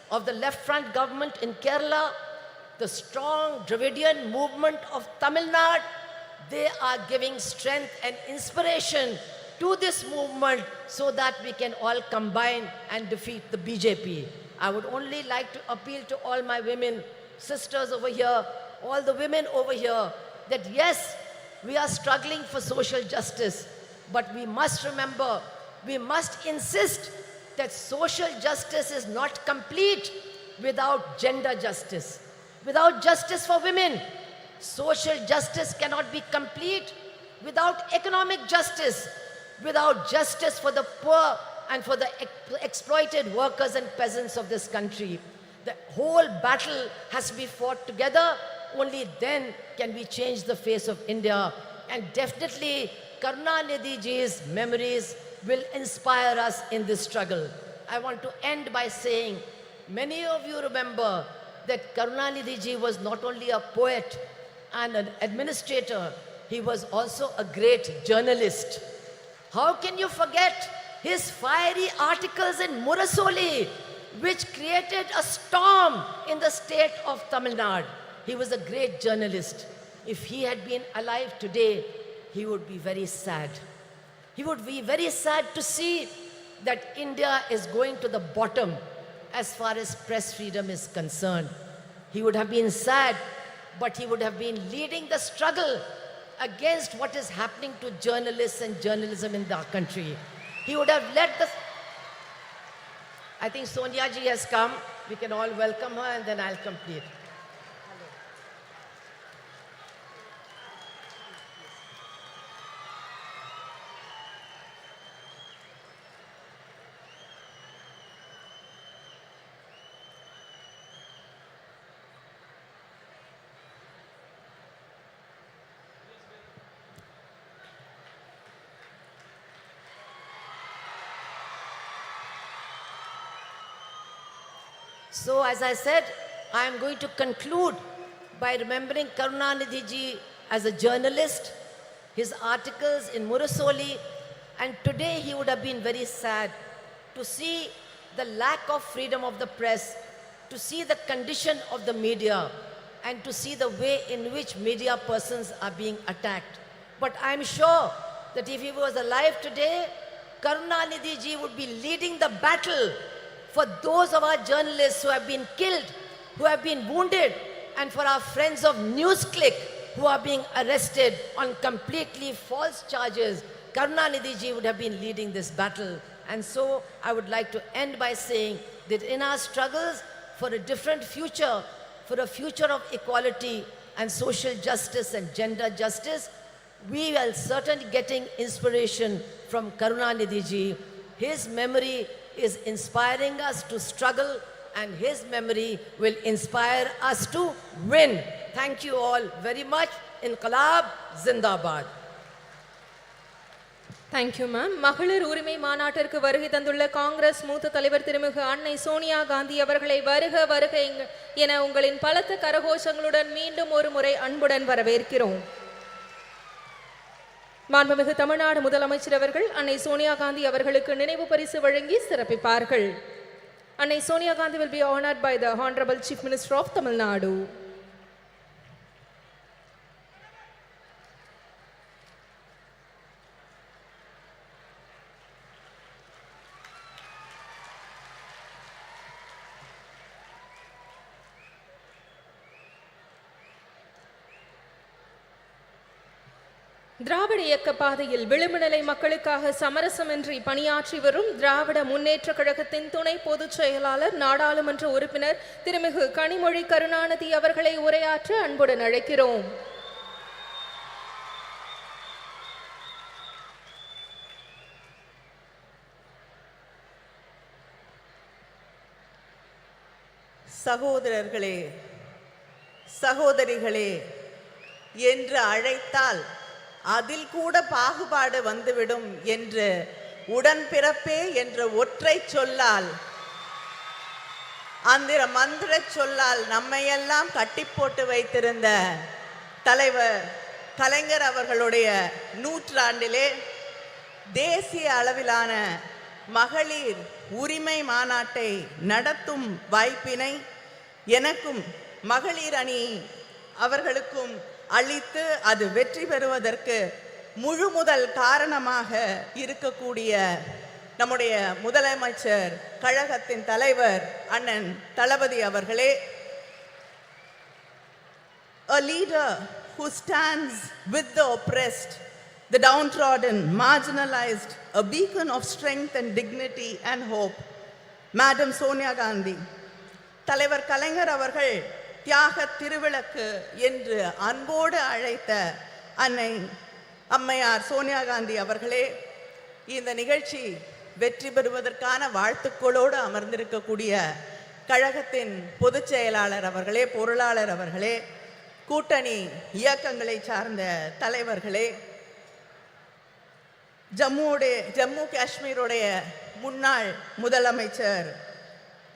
Speaker 5: of the left front government in Kerala, the strong Dravidian movement of Tamil Nadu, they are giving strength and inspiration to this movement so that we can all combine and defeat the BJP. I would only like to appeal to all my women, sisters over here, all the women over here, that yes, we are struggling for social justice, but we must remember, we must insist that social justice is not complete without gender justice, without justice for women. Social justice cannot be complete without economic justice, without justice for the poor and for the exploited workers and peasants of this country. The whole battle has to be fought together, only then can we change the face of India. And definitely Karunanidhi ji's memories will inspire us in this struggle. I want to end by saying, many of you remember that Karunanidhi ji was not only a poet and an administrator, he was also a great journalist. How can you forget his fiery articles in Murasoli, which created a storm in the state of Tamil Nadu? He was a great journalist. If he had been alive today, he would be very sad. He would be very sad to see that India is going to the bottom as far as press freedom is concerned. He would have been sad, but he would have been leading the struggle against what is happening to journalists and journalism in our country. He would have led the... I think Sonia ji has come. We can all welcome her and then I'll complete. So as I said, I am going to conclude by remembering Karunanidhi ji as a journalist, his articles in Murasoli, and today he would have been very sad to see the lack of freedom of the press, to see the condition of the media, and to see the way in which media persons are being attacked. But I am sure that if he was alive today, Karunanidhi ji would be leading the battle for those of our journalists who have been killed, who have been wounded, and for our friends of NewsClick who are being arrested on completely false charges. Karunanidhi ji would have been leading this battle. And so I would like to end by saying that in our struggles for a different future, for a future of equality and social justice and gender justice, we are certainly getting inspiration from Karunanidhi ji. His memory is inspiring us to struggle, and his memory will inspire us to win. Thank you all very much. Inqilab Zindabad.
Speaker 2: Thank you ma'am. மகளிர் உரிமை மாநாட்டிற்கு வருகை தந்துள்ள காங்கிரஸ் மூத்த தலைவர் திருமிகு அன்னை சோனியா காந்தி அவர்களை வருக வருக என உங்களின் பலத்த கரகோஷங்களுடன் மீண்டும் ஒரு முறை அன்புடன் வரவேற்கிறோம். மாண்புமிகு தமிழ்நாடு முதலமைச்சர் அவர்கள் அன்னை சோனியா காந்தி அவர்களுக்கு நினைவு பரிசு வழங்கி சிறப்பிப்பார்கள். அன்னை Sonia Gandhi will be honored by the Honorable Chief Minister of Tamil Nadu. திராவிட இயக்க பாதையில் விளிம்புநிலை மக்களுக்காக சமரசமின்றி பணியாற்றி வரும் திராவிட முன்னேற்ற கழகத்தின் துணை பொதுச் செயலாளர் நாடாளுமன்ற உறுப்பினர் திருமிகு கனிமொழி கருணாநிதி அவர்களை உரையாற்ற அன்புடன் அழைக்கிறோம்.
Speaker 6: சகோதரர்களே, சகோதரிகளே என்று அழைத்தால் அதில் கூட பாகுபாடு வந்துவிடும் என்று உடன்பிறப்பே என்ற ஒற்றை சொல்லால், அந்த மந்திர சொல்லால் நம்மையெல்லாம் கட்டி போட்டு வைத்திருந்த தலைவர் கலைஞர் அவர்களுடைய நூற்றாண்டிலே தேசிய அளவிலான மகளிர் உரிமை மாநாட்டை நடத்தும் வாய்ப்பினை எனக்கும் மகளிர் அணி அவர்களுக்கும் அளித்து அது வெற்றி பெறுவதற்கு முழு முதல் காரணமாக இருக்கக்கூடிய நம்முடைய முதலமைச்சர் கழகத்தின் தலைவர் அண்ணன் தளபதி அவர்களே, a leader who stands with the oppressed, the downtrodden, marginalized, a beacon of strength and dignity and hope, Madam Sonia Gandhi. தலைவர் கலைஞர் அவர்கள் தியாக திருவிளக்கு என்று அன்போடு அழைத்த அன்னை அம்மையார் சோனியா காந்தி அவர்களே, இந்த நிகழ்ச்சி வெற்றி பெறுவதற்கான வாழ்த்துக்களோடு அமர்ந்திருக்கக்கூடிய கழகத்தின் பொதுச் செயலாளர் அவர்களே, பொருளாளர் அவர்களே, கூட்டணி இயக்கங்களை சார்ந்த தலைவர்களே, ஜம்மு காஷ்மீருடைய முன்னாள் முதலமைச்சர்,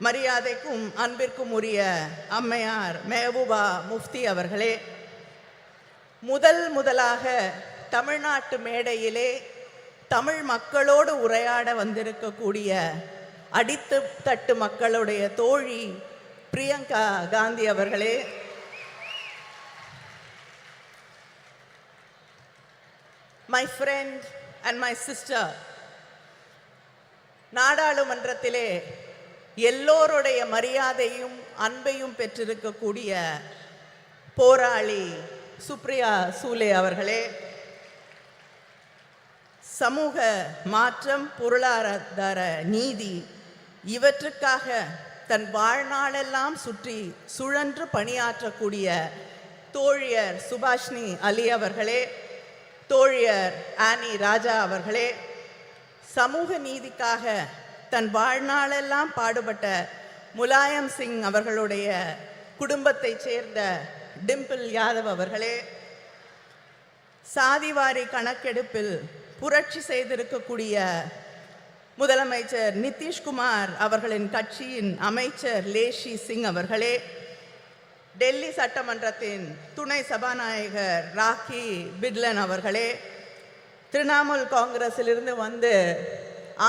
Speaker 6: மரியாதைக்கும் அன்பிற்கும் உரிய அம்மையார் மெஹபூபா முஃப்தி அவர்களே, முதலாக தமிழ்நாட்டு மேடையிலே தமிழ் மக்களோடு உரையாட வந்திருக்கக்கூடிய அடித்து தட்டு மக்களுடைய தோழி பிரியங்கா காந்தி அவர்களே, my friend and my sister, நாடாளுமன்றத்திலே எல்லோருடைய மரியாதையும் அன்பையும் பெற்றிருக்கக்கூடிய போராளி சுப்ரியா சூலே அவர்களே, சமூக மாற்றம், பொருளாதார நீதி இவற்றுக்காக தன் வாழ்நாளெல்லாம் சுழன்று பணியாற்றக்கூடிய தோழியர் சுபாஷினி அலி அவர்களே, தோழியர் ஆனி ராஜா அவர்களே, சமூக நீதிக்காக தன் வாழ்நாளெல்லாம் பாடுபட்ட முலாயம் சிங் அவர்களுடைய குடும்பத்தைச் சேர்ந்த டிம்பிள் யாதவ் அவர்களே, சாதிவாரி கணக்கெடுப்பில் புரட்சி செய்திருக்கக்கூடிய முதலமைச்சர் நிதிஷ்குமார் அவர்களின் கட்சியின் அமைச்சர் லேஷி சிங் அவர்களே, டெல்லி சட்டமன்றத்தின் துணை சபாநாயகர் ராக்கி பிட்லன் அவர்களே, திரிணாமுல் காங்கிரஸிலிருந்து வந்து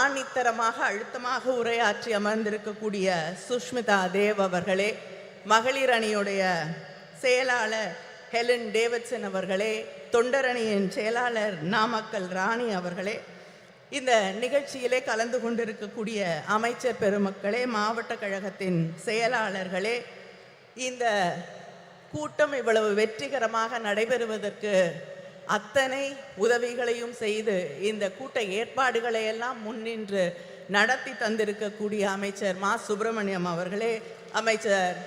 Speaker 6: ஆணித்தரமாக அழுத்தமாக உரையாற்றி அமர்ந்திருக்கக்கூடிய சுஷ்மிதா தேவ் அவர்களே, மகளிர் அணியுடைய செயலாளர் ஹெலன் டேவிட்சன் அவர்களே, தொண்டரணியின் செயலாளர் நாமக்கல் ராணி அவர்களே, இந்த நிகழ்ச்சியிலே கலந்து கொண்டிருக்கக்கூடிய அமைச்சர் பெருமக்களே, மாவட்ட கழகத்தின் செயலாளர்களே, இந்த கூட்டம் இவ்வளவு வெற்றிகரமாக நடைபெறுவதற்கு அத்தனை உதவிகளையும் செய்து இந்த கூட்ட ஏற்பாடுகளை எல்லாம் முன்னின்று நடத்தி தந்திருக்கக்கூடிய அமைச்சர் மா சுப்பிரமணியம் அவர்களே, அமைச்சர்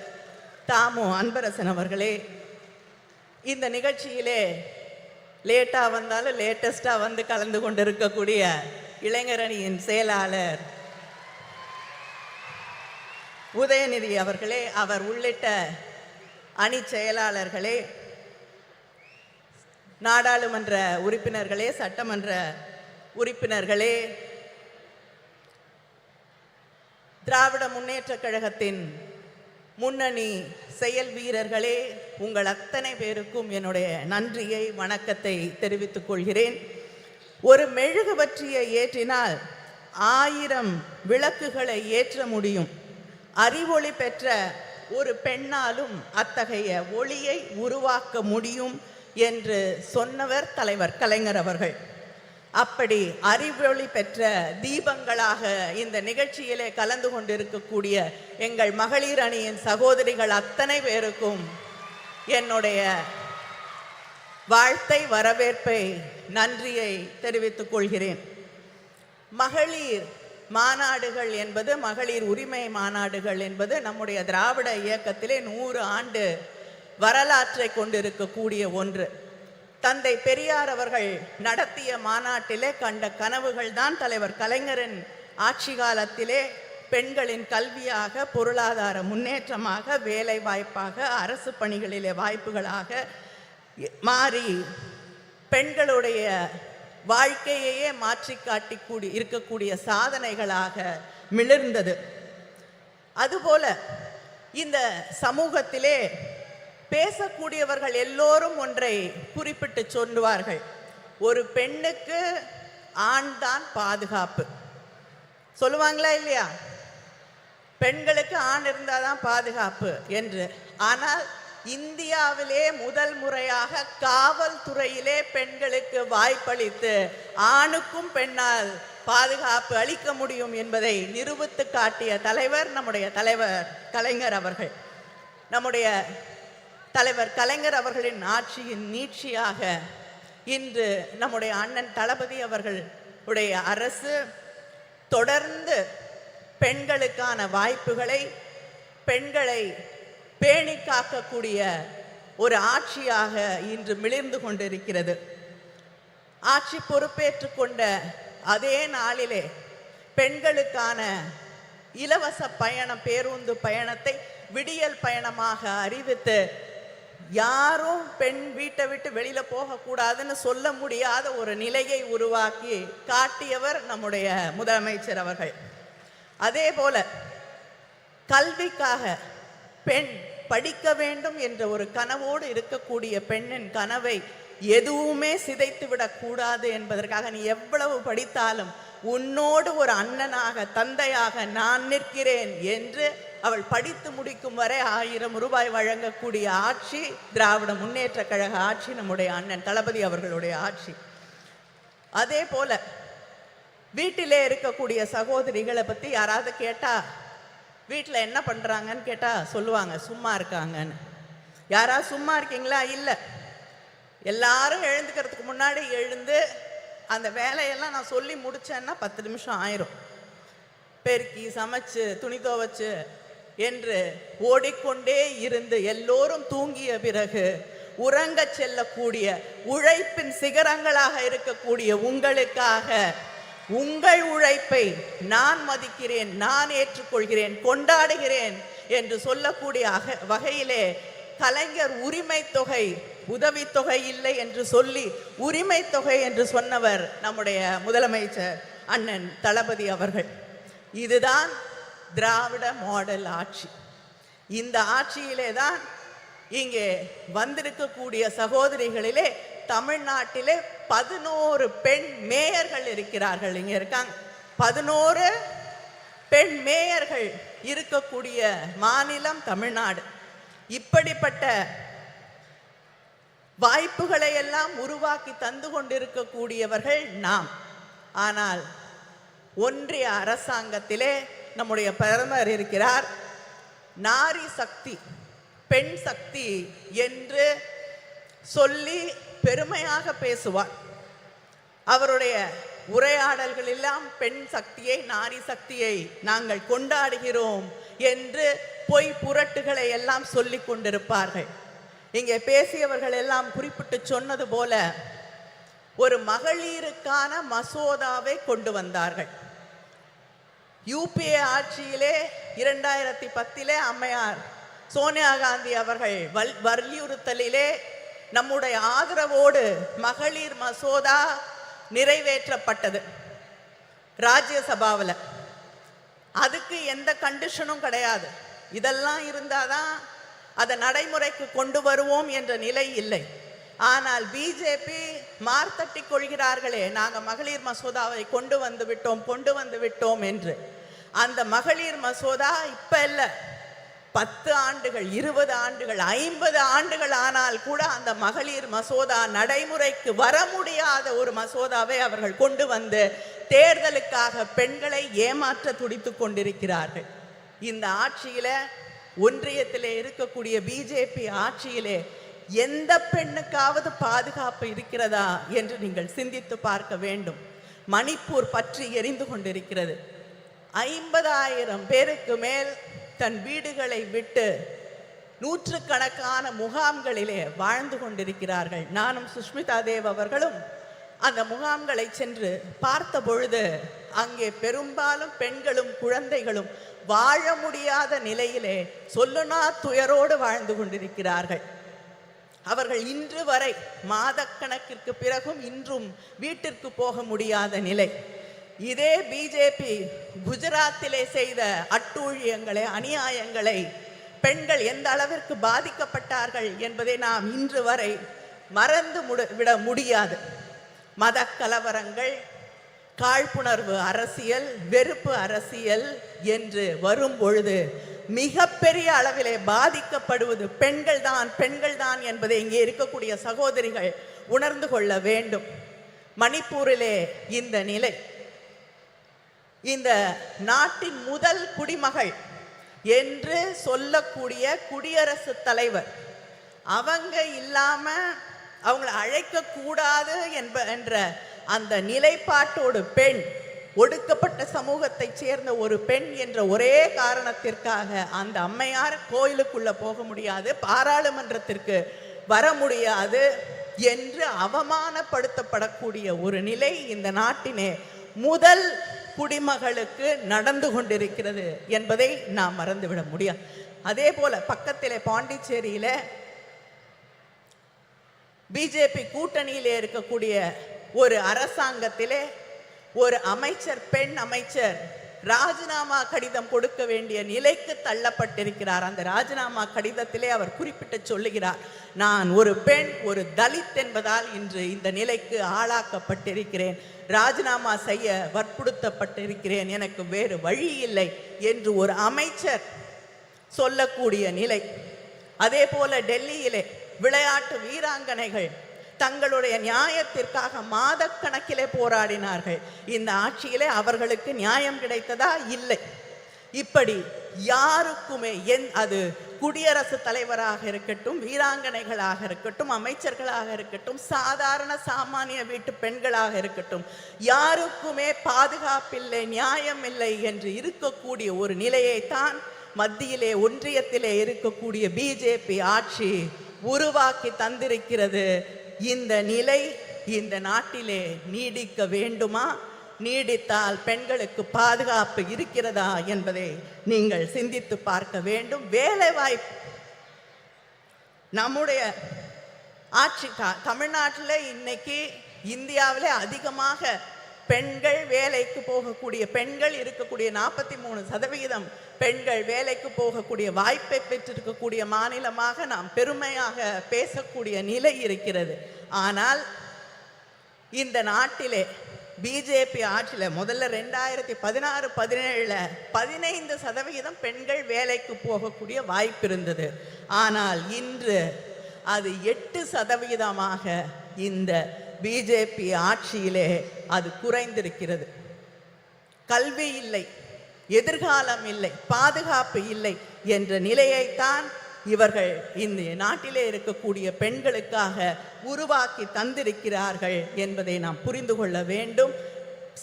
Speaker 6: தாமு அன்பரசன் அவர்களே, இந்த நிகழ்ச்சியிலே லேட்டாக வந்தாலும் லேட்டஸ்டாக வந்து கலந்து கொண்டிருக்கக்கூடிய இளைஞரணியின் செயலாளர் உதயநிதி அவர்களே, அவர் உள்ளிட்ட அணி செயலாளர்களே, நாடாளுமன்ற உறுப்பினர்களே, சட்டமன்ற உறுப்பினர்களே, திராவிட முன்னேற்றக் கழகத்தின் முன்னணி செயல் வீரர்களே, உங்கள் அத்தனை பேருக்கும் என்னுடைய நன்றியை, வணக்கத்தை தெரிவித்துக் கொள்கிறேன். ஒரு மெழுகுவர்த்தியை ஏற்றினால் 1000 விளக்குகளை ஏற்ற முடியும். அறிவொளி பெற்ற ஒரு பெண்ணாலும் அத்தகைய ஒளியை உருவாக்க முடியும் என்று சொன்னவர் தலைவர் கலைஞர் அவர்கள். அப்படி அறிவொளி பெற்ற தீபங்களாக இந்த நிகழ்ச்சியிலே கலந்து கொண்டிருக்கக்கூடிய எங்கள் மகளிர் அணியின் சகோதரிகள் அத்தனை பேருக்கும் என்னுடைய வாழ்த்தை, வரவேற்பை, நன்றியை தெரிவித்துக் கொள்கிறேன். மகளிர் மாநாடுகள் என்பது, மகளிர் உரிமை மாநாடுகள் என்பது நம்முடைய திராவிட இயக்கத்திலே 100 ஆண்டு வரலாற்றை கொண்டிருக்கக்கூடிய ஒன்று. தந்தை பெரியார் அவர்கள் நடத்திய மாநாட்டிலே கண்ட கனவுகள் தான் தலைவர் கலைஞரின் ஆட்சி காலத்திலே பெண்களின் கல்வியாக, பொருளாதார முன்னேற்றமாக, வேலை வாய்ப்பாக, அரசு பணிகளிலே வாய்ப்புகளாக மாறி பெண்களுடைய வாழ்க்கையையே மாற்றி இருக்கக்கூடிய சாதனைகளாக மிளிர்ந்தது. அதுபோல இந்த சமூகத்திலே பேசக்கூடியவர்கள் எல்லோரும் ஒன்றை குறிப்பிட்டு சொல்லுவார்கள், ஒரு பெண்ணுக்கு ஆண் தான் பாதுகாப்பு. சொல்லுவாங்களா இல்லையா? பெண்களுக்கு ஆண் இருந்தாதான் பாதுகாப்பு என்று. ஆனால் இந்தியாவிலே முதல் முறையாக காவல்துறையிலே பெண்களுக்கு வாய்ப்பளித்து ஆணுக்கும் பெண்ணால் பாதுகாப்பு அளிக்க முடியும் என்பதை நிரூபித்து காட்டிய தலைவர் நம்முடைய தலைவர் கலைஞர் அவர்கள். நம்முடைய தலைவர் கலைஞர் அவர்களின் ஆட்சியின் நீட்சியாக இன்று நம்முடைய அண்ணன் தளபதி அவர்களுடைய அரசு தொடர்ந்து பெண்களுக்கான வாய்ப்புகளை, பெண்களை பேணி காக்கக்கூடிய ஒரு ஆட்சியாக இன்று மிளிர்ந்து கொண்டிருக்கிறது. ஆட்சி பொறுப்பேற்று கொண்ட அதே நாளிலே பெண்களுக்கான இலவச பயணம், பேருந்து பயணத்தை விடியல் பயணமாக அறிவித்து யாரும் பெண் வீட்டை விட்டு வெளியில போகக்கூடாதுன்னு சொல்ல முடியாத ஒரு நிலையை உருவாக்கி காட்டியவர் நம்முடைய முதலமைச்சர் அவர்கள். அதே போல கல்விக்காக பெண் படிக்க வேண்டும் என்ற ஒரு கனவோடு இருக்கக்கூடிய பெண்ணின் கனவை எதுவுமே சிதைத்து விடக்கூடாது என்பதற்காக நீ எவ்வளவு படித்தாலும் உன்னோடு ஒரு அண்ணனாக தந்தையாக நான் நிற்கிறேன் என்று அவள் படித்து முடிக்கும் வரை 1000 ரூபாய் வழங்கக்கூடிய ஆட்சி திராவிட முன்னேற்ற கழக ஆட்சி, நம்முடைய அண்ணன் தளபதி அவர்களுடைய ஆட்சி. அதே போல வீட்டிலே இருக்கக்கூடிய சகோதரிகளை பற்றி யாராவது கேட்டா வீட்டில் என்ன பண்ணுறாங்கன்னு கேட்டால் சொல்லுவாங்க சும்மா இருக்காங்கன்னு. யாராவது சும்மா இருக்கீங்களா? இல்லை. எல்லாரும் எழுந்துக்கிறதுக்கு முன்னாடி எழுந்து அந்த வேலையெல்லாம் நான் சொல்லி முடித்தேன்னா 10 நிமிஷம் ஆயிரும். பெருக்கி சமைச்சு துணி துவைச்சு என்று ஓடிக்கொண்டே இருந்து எல்லோரும் தூங்கிய பிறகு உறங்க செல்லக்கூடிய உழைப்பின் சிகரங்களாக இருக்கக்கூடிய உங்களுக்காக உங்கள் உழைப்பை நான் மதிக்கிறேன், நான் ஏற்றுக்கொள்கிறேன், கொண்டாடுகிறேன் என்று சொல்லக்கூடிய வகையிலே கலைஞர் உரிமை தொகை உதவித்தொகை இல்லை என்று சொல்லி உரிமை தொகை என்று சொன்னவர் நம்முடைய முதலமைச்சர் அண்ணன் தளபதி அவர்கள். இதுதான் திராவிட மாடல் ஆட்சி. இந்த ஆட்சியிலே தான் இங்கே வந்திருக்கக்கூடிய சகோதரிகளிலே தமிழ்நாட்டிலே 11 பெண் மேயர்கள் இருக்கிறார்கள். இங்கே இருக்காங்க 11 பெண் மேயர்கள் இருக்கக்கூடிய மாநிலம் தமிழ்நாடு. இப்படிப்பட்ட வாய்ப்புகளை எல்லாம் உருவாக்கி தந்து கொண்டிருக்கக்கூடியவர்கள் நாம். ஆனால் ஒன்றிய அரசாங்கத்திலே நம்முடைய பிரதமர் இருக்கிறார். நாரி சக்தி, பெண் சக்தி என்று சொல்லி பெருமையாக பேசுவார். அவருடைய உரையாடல்கள் எல்லாம் பெண் சக்தியை, நாரி சக்தியை நாங்கள் கொண்டாடுகிறோம் என்று பொய் புரட்டுகளை எல்லாம் சொல்லி கொண்டிருப்பார்கள். இங்கே பேசியவர்கள் எல்லாம் குறிப்பிட்டு சொன்னது போல ஒரு மகளிருக்கான மசோதாவை கொண்டு வந்தார்கள். யூபிஏ ஆட்சியிலே 2010 அம்மையார் சோனியா காந்தி அவர்கள் வலியுறுத்தலிலே நம்முடைய ஆதரவோடு மகளிர் மசோதா நிறைவேற்றப்பட்டது ராஜ்யசபாவில். அதுக்கு எந்த கண்டிஷனும் கிடையாது. இதெல்லாம் இருந்தாதான் அதை நடைமுறைக்கு கொண்டு வருவோம் என்ற நிலை இல்லை. ஆனால் பிஜேபி மார்த்தட்டி கொள்கிறார்களே, நாங்கள் மகளிர் மசோதாவை கொண்டு வந்து விட்டோம் என்று. அந்த மகளிர் மசோதா இப்ப இல்லை, 10 ஆண்டுகள், 20 ஆண்டுகள், 50 ஆண்டுகள் ஆனால் கூட அந்த மகளிர் மசோதா நடைமுறைக்கு வர முடியாத ஒரு மசோதாவை அவர்கள் கொண்டு வந்து தேர்தலுக்காக பெண்களை ஏமாற்ற துடித்து கொண்டிருக்கிறார்கள். இந்த ஆட்சியில, ஒன்றியத்திலே இருக்கக்கூடிய பிஜேபி ஆட்சியிலே எந்த பெண்ணுக்காவது பாதுகாப்பு இருக்கிறதா என்று நீங்கள் சிந்தித்து பார்க்க வேண்டும். மணிப்பூர் பற்றி எரிந்து கொண்டிருக்கிறது. 50,000 பேருக்கு மேல் தன் வீடுகளை விட்டு நூற்றுக்கணக்கான முகாம்களிலே வாழ்ந்து கொண்டிருக்கிறார்கள். நானும் சுஷ்மிதா தேவ் அவர்களும் அந்த முகாம்களை சென்று பார்த்த பொழுது அங்கே பெரும்பாலும் பெண்களும் குழந்தைகளும் வாழ முடியாத நிலையிலே சொல்லுனா துயரோடு வாழ்ந்து கொண்டிருக்கிறார்கள். அவர்கள் இன்று வரை மாதக்கணக்கிற்கு பிறகும் இன்றும் வீட்டிற்கு போக முடியாத நிலை. இதே பிஜேபி குஜராத்திலே செய்த அட்டூழியங்களை, அநியாயங்களை, பெண்கள் எந்த அளவிற்கு பாதிக்கப்பட்டார்கள் என்பதை நாம் இன்று வரை மறந்து விட முடியாது. மத கலவரங்கள், காழ்ப்புணர்வு அரசியல், வெறுப்பு அரசியல் என்று வரும் பொழுது மிகப்பெரிய அளவிலே பாதிக்கப்படுவது பெண்கள் தான் என்பதை இங்கே இருக்கக்கூடிய சகோதரிகள் உணர்ந்து கொள்ள வேண்டும். மணிப்பூரிலே இந்த நிலை. இந்த நாட்டின் முதல் குடிமகள் என்று சொல்லக்கூடிய குடியரசுத் தலைவர் அவங்க இல்லாம அவங்களை அழைக்க கூடாது என்ற அந்த நிலைப்பாட்டோடு பெண், ஒடுக்கப்பட்ட சமூகத்தை சேர்ந்த ஒரு பெண் என்ற ஒரே காரணத்திற்காக அந்த அம்மையார் கோயிலுக்குள்ள போக முடியாது, பாராளுமன்றத்திற்கு வர முடியாது என்று அவமானப்படுத்தப்படக்கூடிய ஒரு நிலை இந்த நாட்டினே முதல் குடிமகளுக்கு நடந்து கொண்டிருக்கிறது என்பதை நாம் மறந்துவிட முடியாது. அதே போல பக்கத்திலே பாண்டிச்சேரியில பிஜேபி கூட்டணியிலே இருக்கக்கூடிய ஒரு அரசாங்கத்திலே ஒரு அமைச்சர், பெண் அமைச்சர் ராஜினாமா கடிதம் கொடுக்க வேண்டிய நிலைக்கு தள்ளப்பட்டிருக்கிறார். அந்த ராஜினாமா கடிதத்திலே அவர் குறிப்பிட்டு சொல்லுகிறார், நான் ஒரு பெண், ஒரு தலித் என்பதால் இன்று இந்த நிலைக்கு ஆளாக்கப்பட்டிருக்கிறேன், ராஜினாமா செய்ய வற்புறுத்தப்பட்டிருக்கிறேன், எனக்கு வேறு வழி இல்லை என்று ஒரு அமைச்சர் சொல்லக்கூடிய நிலை. அதே போல டெல்லியிலே விளையாட்டு வீராங்கனைகள் தங்களுடைய நியாயத்திற்காக மாதக்கணக்கிலே போராடினார்கள். இந்த ஆட்சியிலே அவர்களுக்கு நியாயம் கிடைத்ததா? இல்லை. இப்படி யாருக்குமே அது குடியரசுத் தலைவராக இருக்கட்டும், வீராங்கனைகளாக இருக்கட்டும், அமைச்சர்களாக இருக்கட்டும், சாதாரண சாமானிய வீட்டு பெண்களாக இருக்கட்டும், யாருக்குமே பாதுகாப்பில்லை, நியாயம் இல்லை என்று இருக்கக்கூடிய ஒரு நிலையைத்தான் மத்தியிலே ஒன்றியத்திலே இருக்கக்கூடிய பிஜேபி ஆட்சி உருவாக்கி தந்திருக்கிறது. இந்த நிலை இந்த நாட்டிலே நீடிக்க வேண்டுமா? நீடித்தால் பெண்களுக்கு பாதுகாப்பு இருக்கிறதா என்பதை நீங்கள் சிந்தித்து பார்க்க வேண்டும். வேலை வாய்ப்பு நம்முடைய ஆட்சி தமிழ்நாட்டில் இன்னைக்கு இந்தியாவிலே அதிகமாக பெண்கள் வேலைக்கு போகக்கூடிய பெண்கள் இருக்கக்கூடிய 43% பெண்கள் வேலைக்கு போகக்கூடிய வாய்ப்பை பெற்றிருக்கக்கூடிய மாநிலமாக நாம் பெருமையாக பேசக்கூடிய நிலை இருக்கிறது. ஆனால் இந்த நாட்டிலே பிஜேபி ஆட்சியில் முதல்ல 2016-17 15% பெண்கள் வேலைக்கு போகக்கூடிய வாய்ப்பு இருந்தது. ஆனால் இன்று அது 8% இந்த பிஜேபி ஆட்சியிலே அது குறைந்திருக்கிறது. கல்வி இல்லை, எதிர்காலம் இல்லை, பாதுகாப்பு இல்லை என்ற நிலையைத்தான் இவர்கள் இந்த நாட்டிலே இருக்கக்கூடிய பெண்களுக்காக உருவாக்கி தந்திருக்கிறார்கள் என்பதை நாம் புரிந்து கொள்ள வேண்டும்.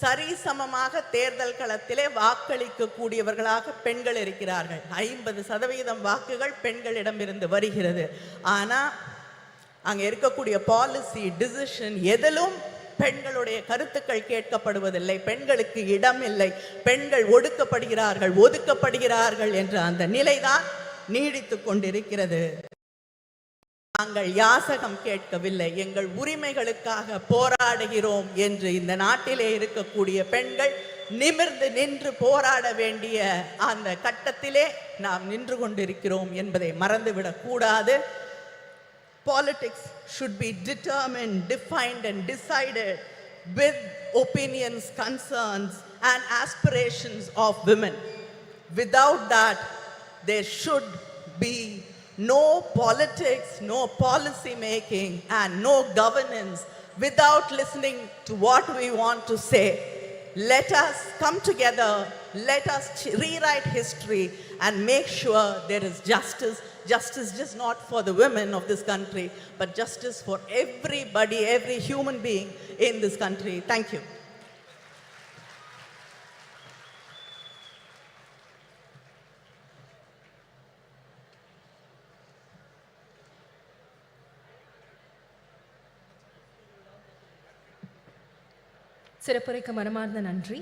Speaker 6: சரிசமமாக தேர்தல் களத்திலே வாக்களிக்கக்கூடியவர்களாக பெண்கள் இருக்கிறார்கள். 50% வாக்குகள் பெண்களிடமிருந்து வருகிறது. ஆனால் அங்கே இருக்கக்கூடிய பாலிசி டிசிஷன் எதிலும் பெண்களுடைய கருத்துக்கள் கேட்கப்படுவதில்லை. பெண்களுக்கு இடம் இல்லை, பெண்கள் ஒதுக்கப்படுகிறார்கள் என்ற அந்த நிலைதான் நீடித்து கொண்டிருக்கிறது. நாங்கள் யாசகம் கேட்கவில்லை, எங்கள் உரிமைகளுக்காக போராடுகிறோம் என்று இந்த நாட்டிலே இருக்கக்கூடிய பெண்கள் நிமிர்ந்து நின்று போராட வேண்டிய அந்த கட்டத்திலே நாம் நின்று கொண்டிருக்கிறோம் என்பதை மறந்துவிடக் கூடாது. Politics should be determined, defined and decided with opinions, concerns and aspirations of women. Without that, there should be no politics, no policy making and no governance without listening to what we want to say. Let us come together, let us rewrite history and make sure there is justice. Justice just not for the women of this country, but justice for everybody, every human being in this country. Thank you.
Speaker 2: சிறப்புரைக்கு மனமார்ந்த நன்றி.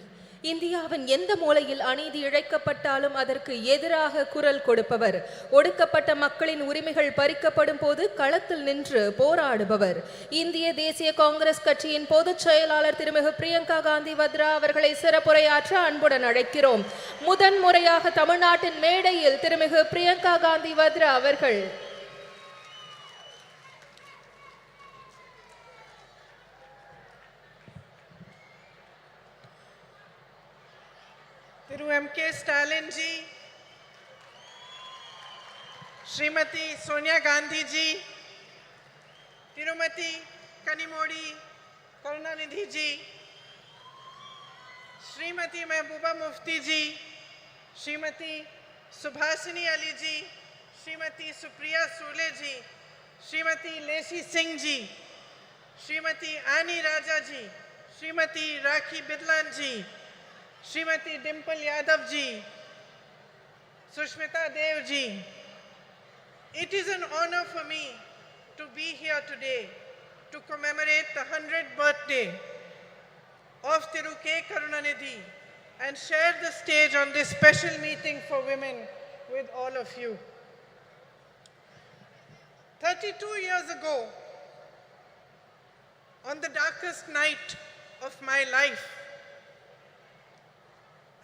Speaker 2: இந்தியாவின் எந்த மூலையில் அநீதி இழைக்கப்பட்டாலும் அதற்கு எதிராக குரல் கொடுப்பவர், ஒடுக்கப்பட்ட மக்களின் உரிமைகள் பறிக்கப்படும் போது களத்தில் நின்று போராடுபவர், இந்திய தேசிய காங்கிரஸ் கட்சியின் பொதுச் செயலாளர் திருமிகு பிரியங்கா காந்தி வத்ரா அவர்களை சிறப்புரையாற்ற அன்புடன் அழைக்கிறோம். முதன்முறையாக தமிழ்நாட்டின் மேடையில் திருமிகு பிரியங்கா காந்தி வத்ரா அவர்கள்.
Speaker 7: Thiru M.K. Stalin ji, Srimati Sonia Gandhi ji, Tirumati Kanimodi Karunanidhi ji, Srimati Mehbooba Mufti ji, Srimati Subhasini Ali ji, Srimati Supriya Sule ji, Srimati Lacey Singh ji, Srimati Annie Raja ji, Srimati Rakhi Bidlan ji, Srimati Dimple Yadav ji, Sushmita Dev ji. It is an honor for me to be here today to commemorate the 100th birthday of Thiru K. Karunanidhi and share the stage on this special meeting for women with all of you. 32 years ago, On the darkest night of my life,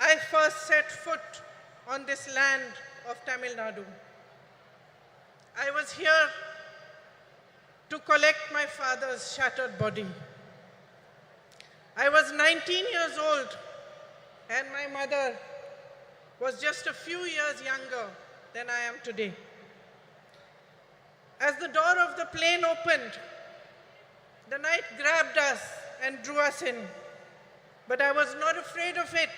Speaker 7: I first set foot on this land of Tamil Nadu. I was here to collect my father's shattered body. I was 19 years old and my mother was just a few years younger than I am today. As the door of the plane opened, the night grabbed us and drew us in. But I was not afraid of it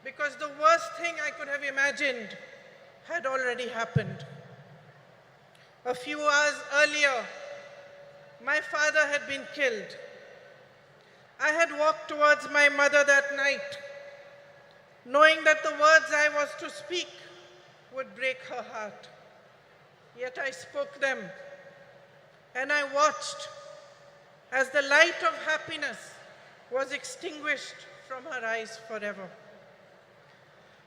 Speaker 7: because the worst thing I could have imagined had already happened. A few hours earlier, my father had been killed. I had walked towards my mother that night, knowing that the words I was to speak would break her heart. Yet I spoke them, and I watched as the light of happiness was extinguished from her eyes forever.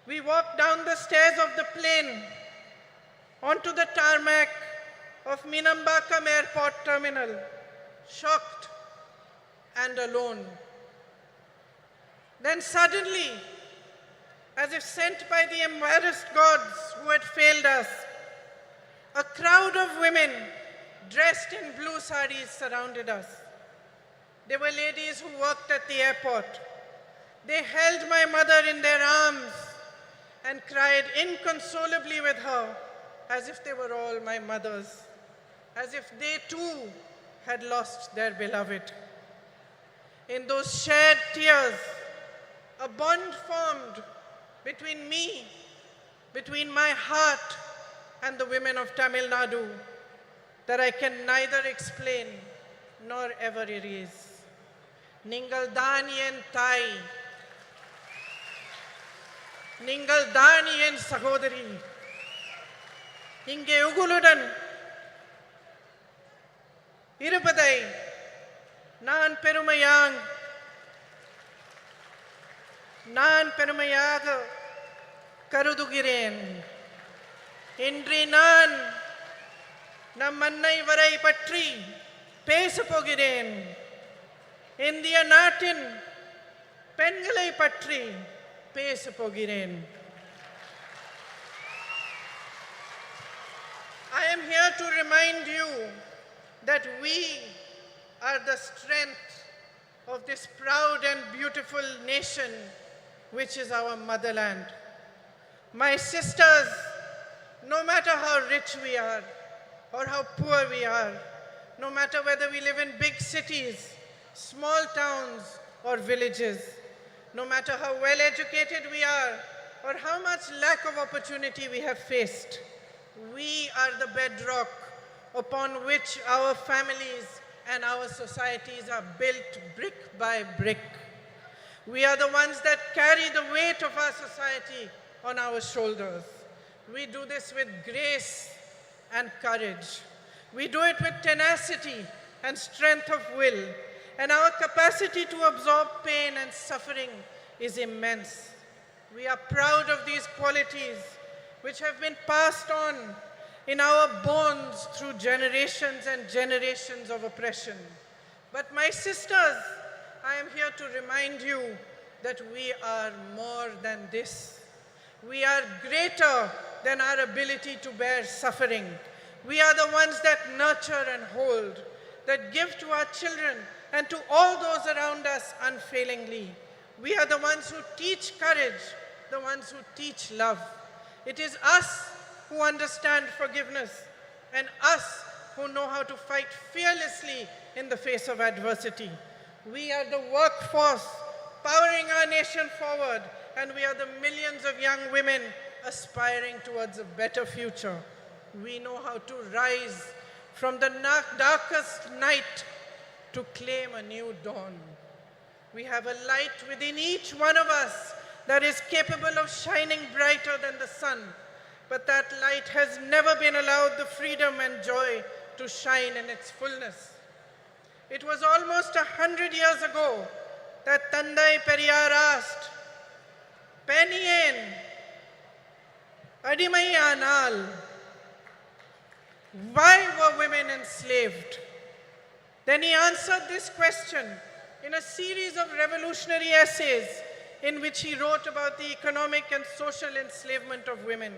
Speaker 7: We walked down the stairs of the plane onto the tarmac of Minambakam Airport Terminal, shocked and alone. Then suddenly, as if sent by the embarrassed gods who had failed us, a crowd of women dressed in blue saris surrounded us. They were ladies who worked at the airport. They held my mother in their arms and cried inconsolably with her as if they were all my mothers, as if they too had lost their beloved. In those shared tears, a bond formed between me, between my heart and the women of Tamil Nadu that I can neither explain nor ever erase. Ningal Daniyen Thai, Ningal Daniyen Sagodari, இங்கே உங்களுடன் இருப்பதை நான் பெருமையாக கருதுகிறேன். இன்று நான் நம் அன்னை வரை பற்றி பேசப் போகிறேன். இந்திய நாட்டின் பெண்களை பற்றி பேசப் போகிறேன். I am here to remind you that we are the strength of this proud and beautiful nation, which is our motherland. My sisters, no matter how rich we are or how poor we are, no matter whether we live in big cities, small towns, or villages, no matter how well educated we are or how much lack of opportunity we have faced, we are the bedrock upon which our families and our societies are built brick by brick. We are the ones that carry the weight of our society on our shoulders. We do this with grace and courage. We do it with tenacity and strength of will, and our capacity to absorb pain and suffering is immense. We are proud of these qualities which have been passed on in our bones through generations and generations of oppression. But my sisters, I am here to remind you that we are more than this. We are greater than our ability to bear suffering. We are the ones that nurture and hold, that give to our children and to all those around us unfailingly. We are the ones who teach courage, the ones who teach love. It is us who understand forgiveness and us who know how to fight fearlessly in the face of adversity. We are the workforce powering our nation forward, and we are the millions of young women aspiring towards a better future. We know how to rise from the darkest night to claim a new dawn. We have a light within each one of us that is capable of shining brighter than the sun, but that light has never been allowed the freedom and joy to shine in its fullness. It was almost 100 years ago that Tandai Periyar asked, "Penien, Adimayanal," why were women enslaved? Then he answered this question in a series of revolutionary essays in which he wrote about the economic and social enslavement of women.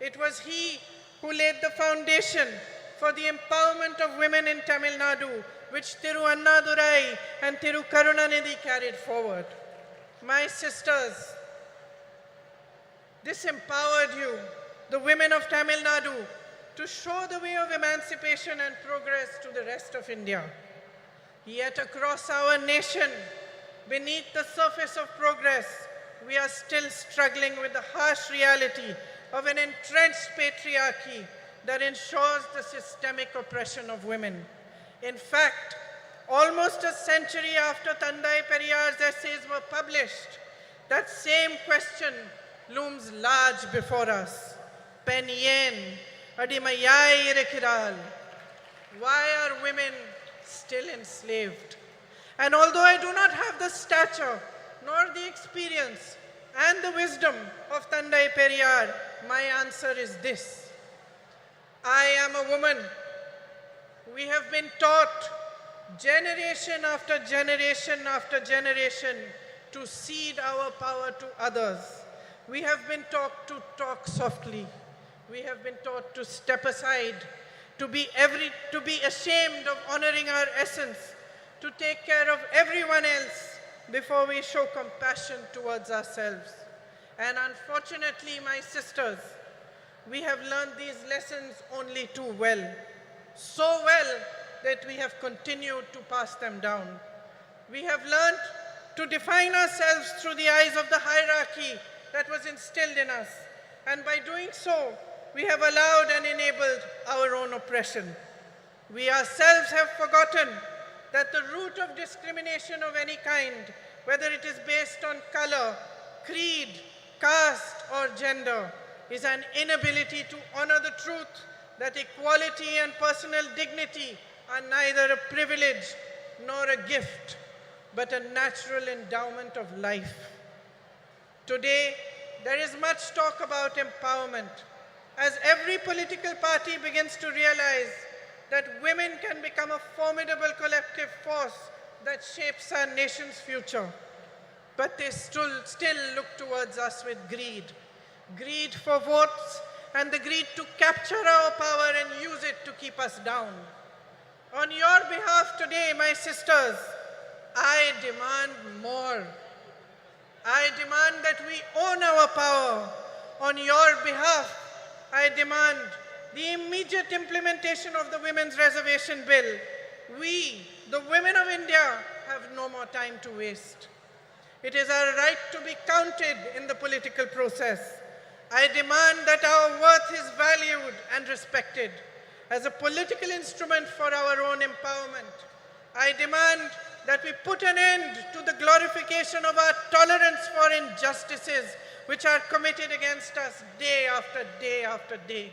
Speaker 7: It was he who laid the foundation for the empowerment of women in Tamil Nadu, which Thiru Annadurai and Thiru Karunanidhi carried forward. My sisters, this empowered you, the women of Tamil Nadu, to show the way of emancipation and progress to the rest of India. Yet across our nation, beneath the surface of progress, we are still struggling with the harsh reality of an entrenched patriarchy that ensures the systemic oppression of women. In fact, almost a century after Tandai Periyar's essays were published, that same question looms large before us. Pen yen, adimayai irekiral. Why are women still enslaved? And although I do not have the stature, nor the experience, and the wisdom of Tandai Periyar, my answer is this. I am a woman. We have been taught generation after generation after generation to cede our power to others. We have been taught to talk softly. We have been taught to step aside, to be ashamed of honoring our essence, to take care of everyone else before we show compassion towards ourselves. And unfortunately, my sisters, we have learned these lessons only too well. So well that we have continued to pass them down. We have learned to define ourselves through the eyes of the hierarchy that was instilled in us. And by doing so, we have allowed and enabled our own oppression. We ourselves have forgotten that the root of discrimination of any kind, whether it is based on color, creed, caste, or gender, is an inability to honor the truth that equality and personal dignity are neither a privilege nor a gift, but a natural endowment of life. Today, there is much talk about empowerment, as every political party begins to realize that women can become a formidable collective force that shapes our nation's future. But they still look towards us with greed. Greed for votes and the greed to capture our power and use it to keep us down. On your behalf today, my sisters, I demand more. I demand that we own our power. On your behalf, I demand the immediate implementation of the Women's Reservation Bill. We, the women of India, have no more time to waste. It is our right to be counted in the political process. I demand that our worth is valued and respected. As a political instrument for our own empowerment, I demand that we put an end to the glorification of our tolerance for injustices which are committed against us day after day after day.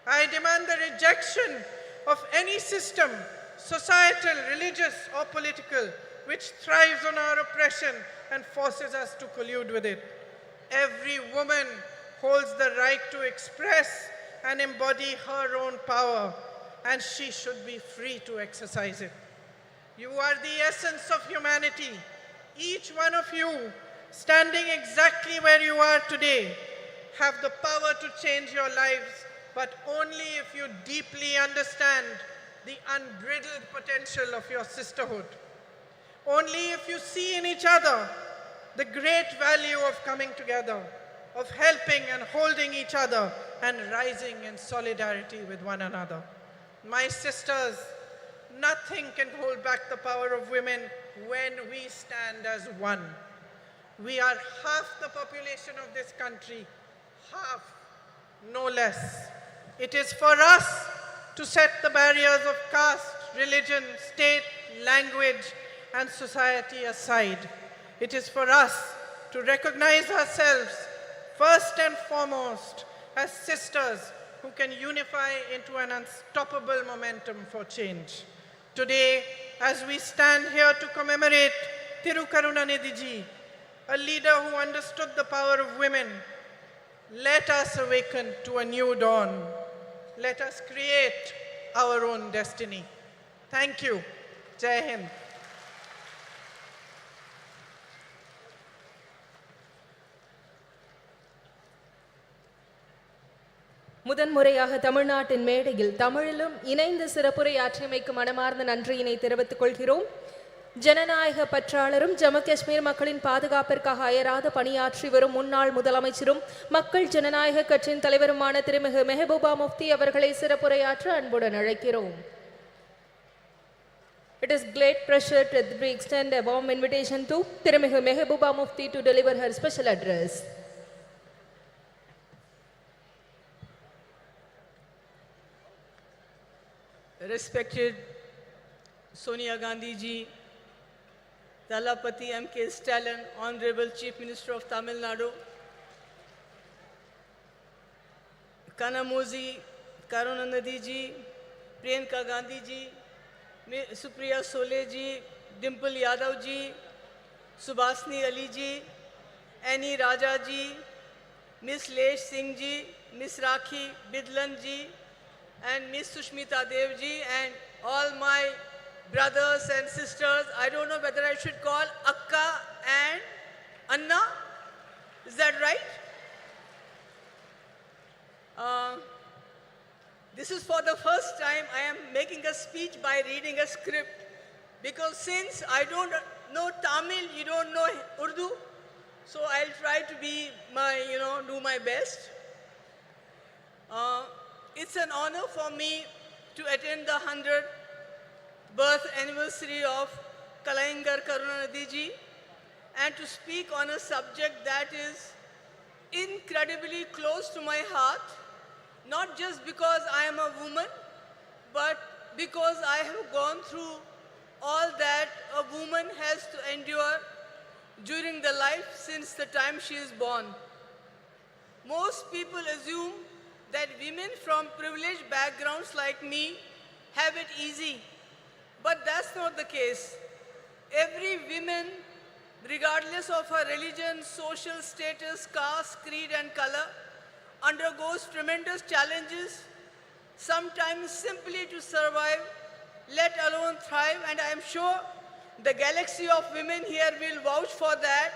Speaker 7: I demand the rejection of any system, societal, religious, or political, which thrives on our oppression and forces us to collude with it. Every woman holds the right to express and embody her own power, and she should be free to exercise it. You are the essence of humanity. Each one of you, standing exactly where you are today, have the power to change your lives, but only if you deeply understand the unbridled potential of your sisterhood. Only if you see in each other the great value of coming together, of helping and holding each other and rising in solidarity with one another. My sisters, nothing can hold back the power of women when we stand as one. We are half the population of this country, half, no less. It is for us to set the barriers of caste, religion, state, language, and society aside. It is for us to recognize ourselves first and foremost as sisters who can unify into an unstoppable momentum for change. Today, as we stand here to commemorate Thiru Karunanidhi ji, a leader who understood the power of women, let us awaken to a new dawn. Let us create our own destiny. Thank you. Jai Hind.
Speaker 2: முதன்முறையாக தமிழ்நாட்டின் மேடையில் தமிழிலும் இணைந்து சிறப்புரையாற்றியமைக்கு மனமார்ந்த நன்றியினை தெரிவித்துக் கொள்கிறோம். ஜனநாயக பற்றாளரும் ஜம்மு காஷ்மீர் மக்களின் பாதுகாப்பிற்காக அயராத பணியாற்றி வரும் முன்னாள் முதலமைச்சரும் மக்கள் ஜனநாயக கட்சியின் தலைவருமான திருமிகு மெஹபூபா முஃப்தி அவர்களை சிறப்புரையாற்ற அன்புடன் அழைக்கிறோம். It is great pleasure that we extend a warm invitation to Tiramihu Mehbooba Mufti to deliver her special address.
Speaker 8: Respected Sonia Gandhi ji, Dalapati M.K. Stalin, Honorable Chief Minister of Tamil Nadu, Kanamozi, Karunanidhi ji, Priyanka Gandhi ji, Supriya Sole ji, Dimple Yadav ji, Subhasini Ali ji, Annie Raja ji, Miss Lesh Singh ji, Miss Rakhi Bidlan ji, and Miss Sushmita Dev ji, and all my brothers and sisters. I don't know whether I should call Akka and Anna. Is that right? This is for the first time I am making a speech by reading a script, because since I don't know Tamil, you don't know Urdu, so I'll try to be do my best. It's an honor for me to attend the 100th birth anniversary of Kalaignar Karunanidhi ji and to speak on a subject that is incredibly close to my heart, not just because I am a woman, but because I have gone through all that a woman has to endure during the life since the time she is born. Most people assume that women from privileged backgrounds like me have it easy, but that's not the case. Every woman, regardless of her religion, social status, caste, creed and color, undergoes tremendous challenges, sometimes simply to survive, let alone thrive, and I am sure the galaxy of women here will vouch for that.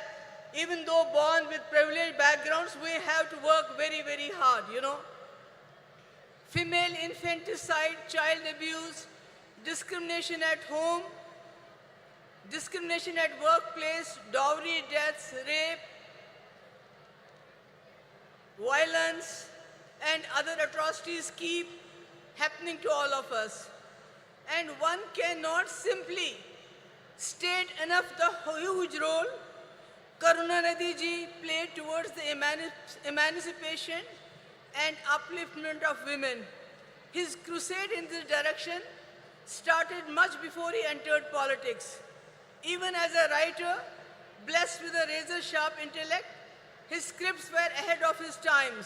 Speaker 8: Even though born with privileged backgrounds, we have to work very, very hard, Female infanticide, child abuse, discrimination at home, discrimination at workplace, dowry deaths, rape, violence, and other atrocities keep happening to all of us. And one cannot simply state enough the huge role Karunanidhi ji played towards the emancipation and upliftment of women. His crusade in this direction started much before he entered politics. Even as a writer, blessed with a razor-sharp intellect, his scripts were ahead of his times.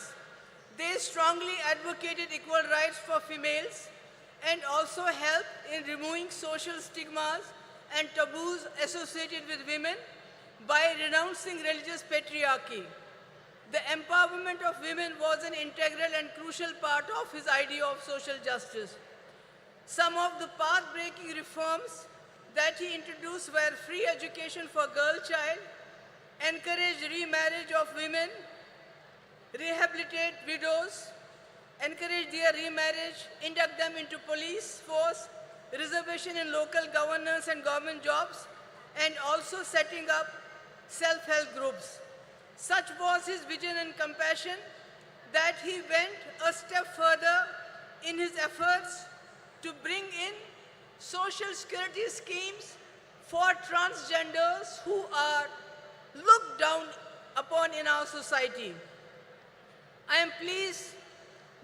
Speaker 8: They strongly advocated equal rights for females and also helped in removing social stigmas and taboos associated with women by renouncing religious patriarchy. The empowerment of women was an integral and crucial part of his idea of social justice. Some of the path-breaking reforms that he introduced were free education for girl child, encouraged remarriage of women, rehabilitate widows, encourage their remarriage, induct them into police force, reservation in local governance and government jobs, and also setting up self-help groups. Such was his vision and compassion that he went a step further in his efforts to bring in social security schemes for transgenders who are looked down upon in our society. I am pleased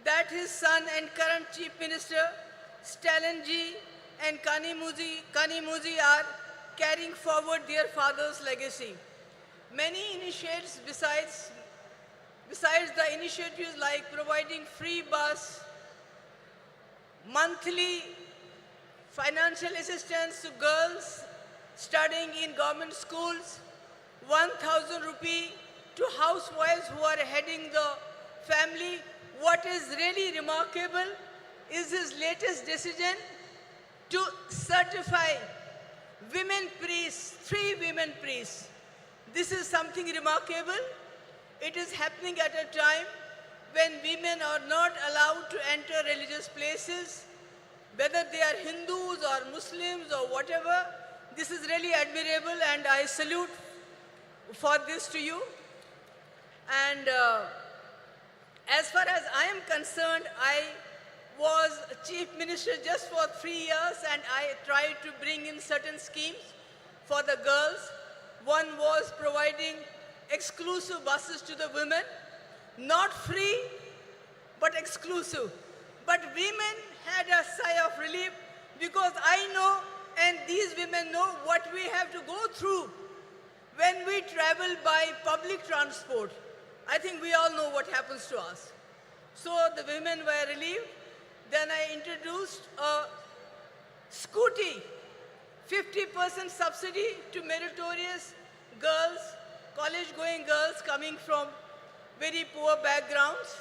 Speaker 8: that his son and current Chief Minister, Stalin ji and Kanimuzi are carrying forward their father's legacy. Many initiatives besides the initiatives like providing free bus, monthly financial assistance to girls studying in government schools, 1,000 rupee to housewives who are heading the family. What is really remarkable is his latest decision to certify women priests, 3 women priests. This is something remarkable. It is happening at a time when women are not allowed to enter religious places, whether they are Hindus or Muslims or whatever. This is really admirable, and I salute for this to you. And as far as I am concerned, I was chief minister just for 3 years, and I tried to bring in certain schemes for the girls. One was providing exclusive buses to the women, not free, but exclusive. But women had a sigh of relief, because I know, and these women know, what we have to go through when we travel by public transport. I think we all know what happens to us. So the women were relieved. Then I introduced a scooty, 50% subsidy to meritorious girls, college-going girls coming from very poor backgrounds.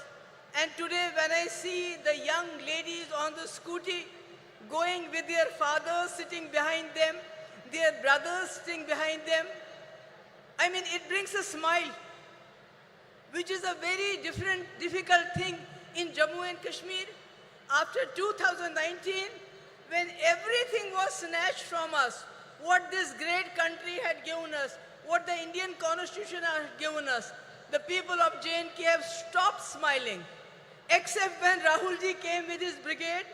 Speaker 8: And today when I see the young ladies on the scooty going with their fathers sitting behind them, their brothers sitting behind them, I mean, it brings a smile, which is a very difficult thing in Jammu and Kashmir. After 2019, when everything was snatched from us, what this great country had given us, what the Indian Constitution had given us, the people of J&K have stopped smiling, except when Rahulji came with his brigade,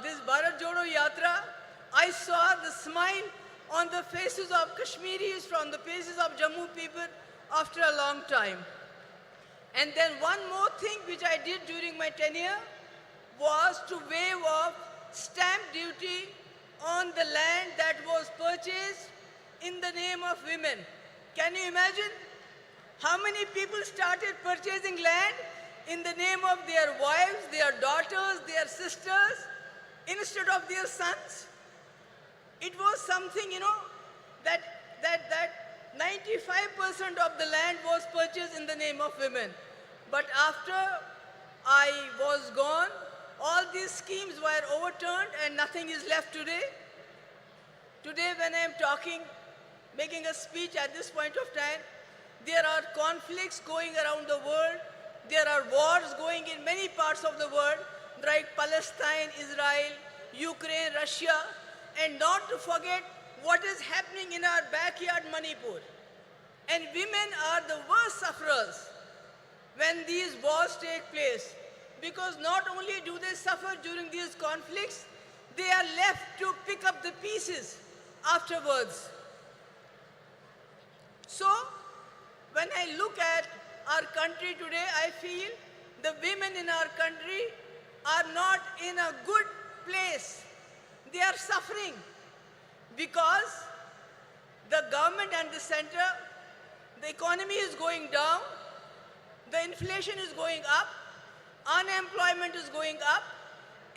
Speaker 8: this Bharat Jodo Yatra. I saw the smile on the faces of Kashmiris, from the faces of Jammu people after a long time. And then one more thing which I did during my tenure was to waive off stamp duty on the land that was purchased in the name of women. Can you imagine how many people started purchasing land in the name of their wives, their daughters, their sisters, instead of their sons? It was something, that 95% of the land was purchased in the name of women. But after I was gone, all these schemes were overturned and nothing is left today. Today when I am talking, making a speech at this point of time, there are conflicts going around the world. There are wars going in many parts of the world, like Palestine, Israel, Ukraine, Russia, and not to forget what is happening in our backyard, Manipur. And women are the worst sufferers when these wars take place, because not only do they suffer during these conflicts, they are left to pick up the pieces afterwards. So, when I look at our country today, I feel the women in our country are not in a good place. They are suffering because the government and the center, the economy is going down, the inflation is going up, unemployment is going up,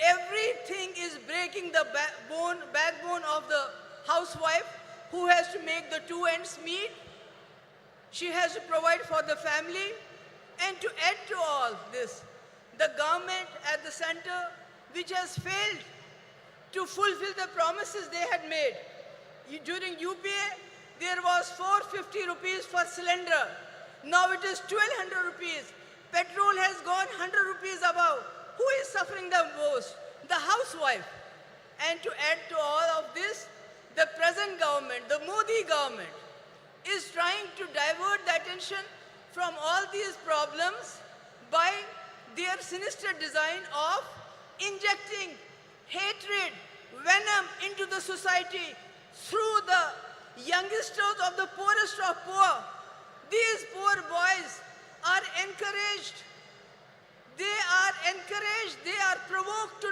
Speaker 8: everything is breaking the backbone of the housewife who has to make the 2 ends meet. She has to provide for the family. And to add to all this, the government at the center, which has failed to fulfill the promises they had made. During UPA, there was 450 rupees for cylinder. Now it is 1200 rupees. Petrol has gone 100 rupees above. Who is suffering the most? The housewife. And to add to all of this, the present government, the Modi government, is trying to divert the attention from all these problems by their sinister design of injecting hatred, venom into the society through the youngsters of the poorest of poor. These poor boys are encouraged. They are provoked to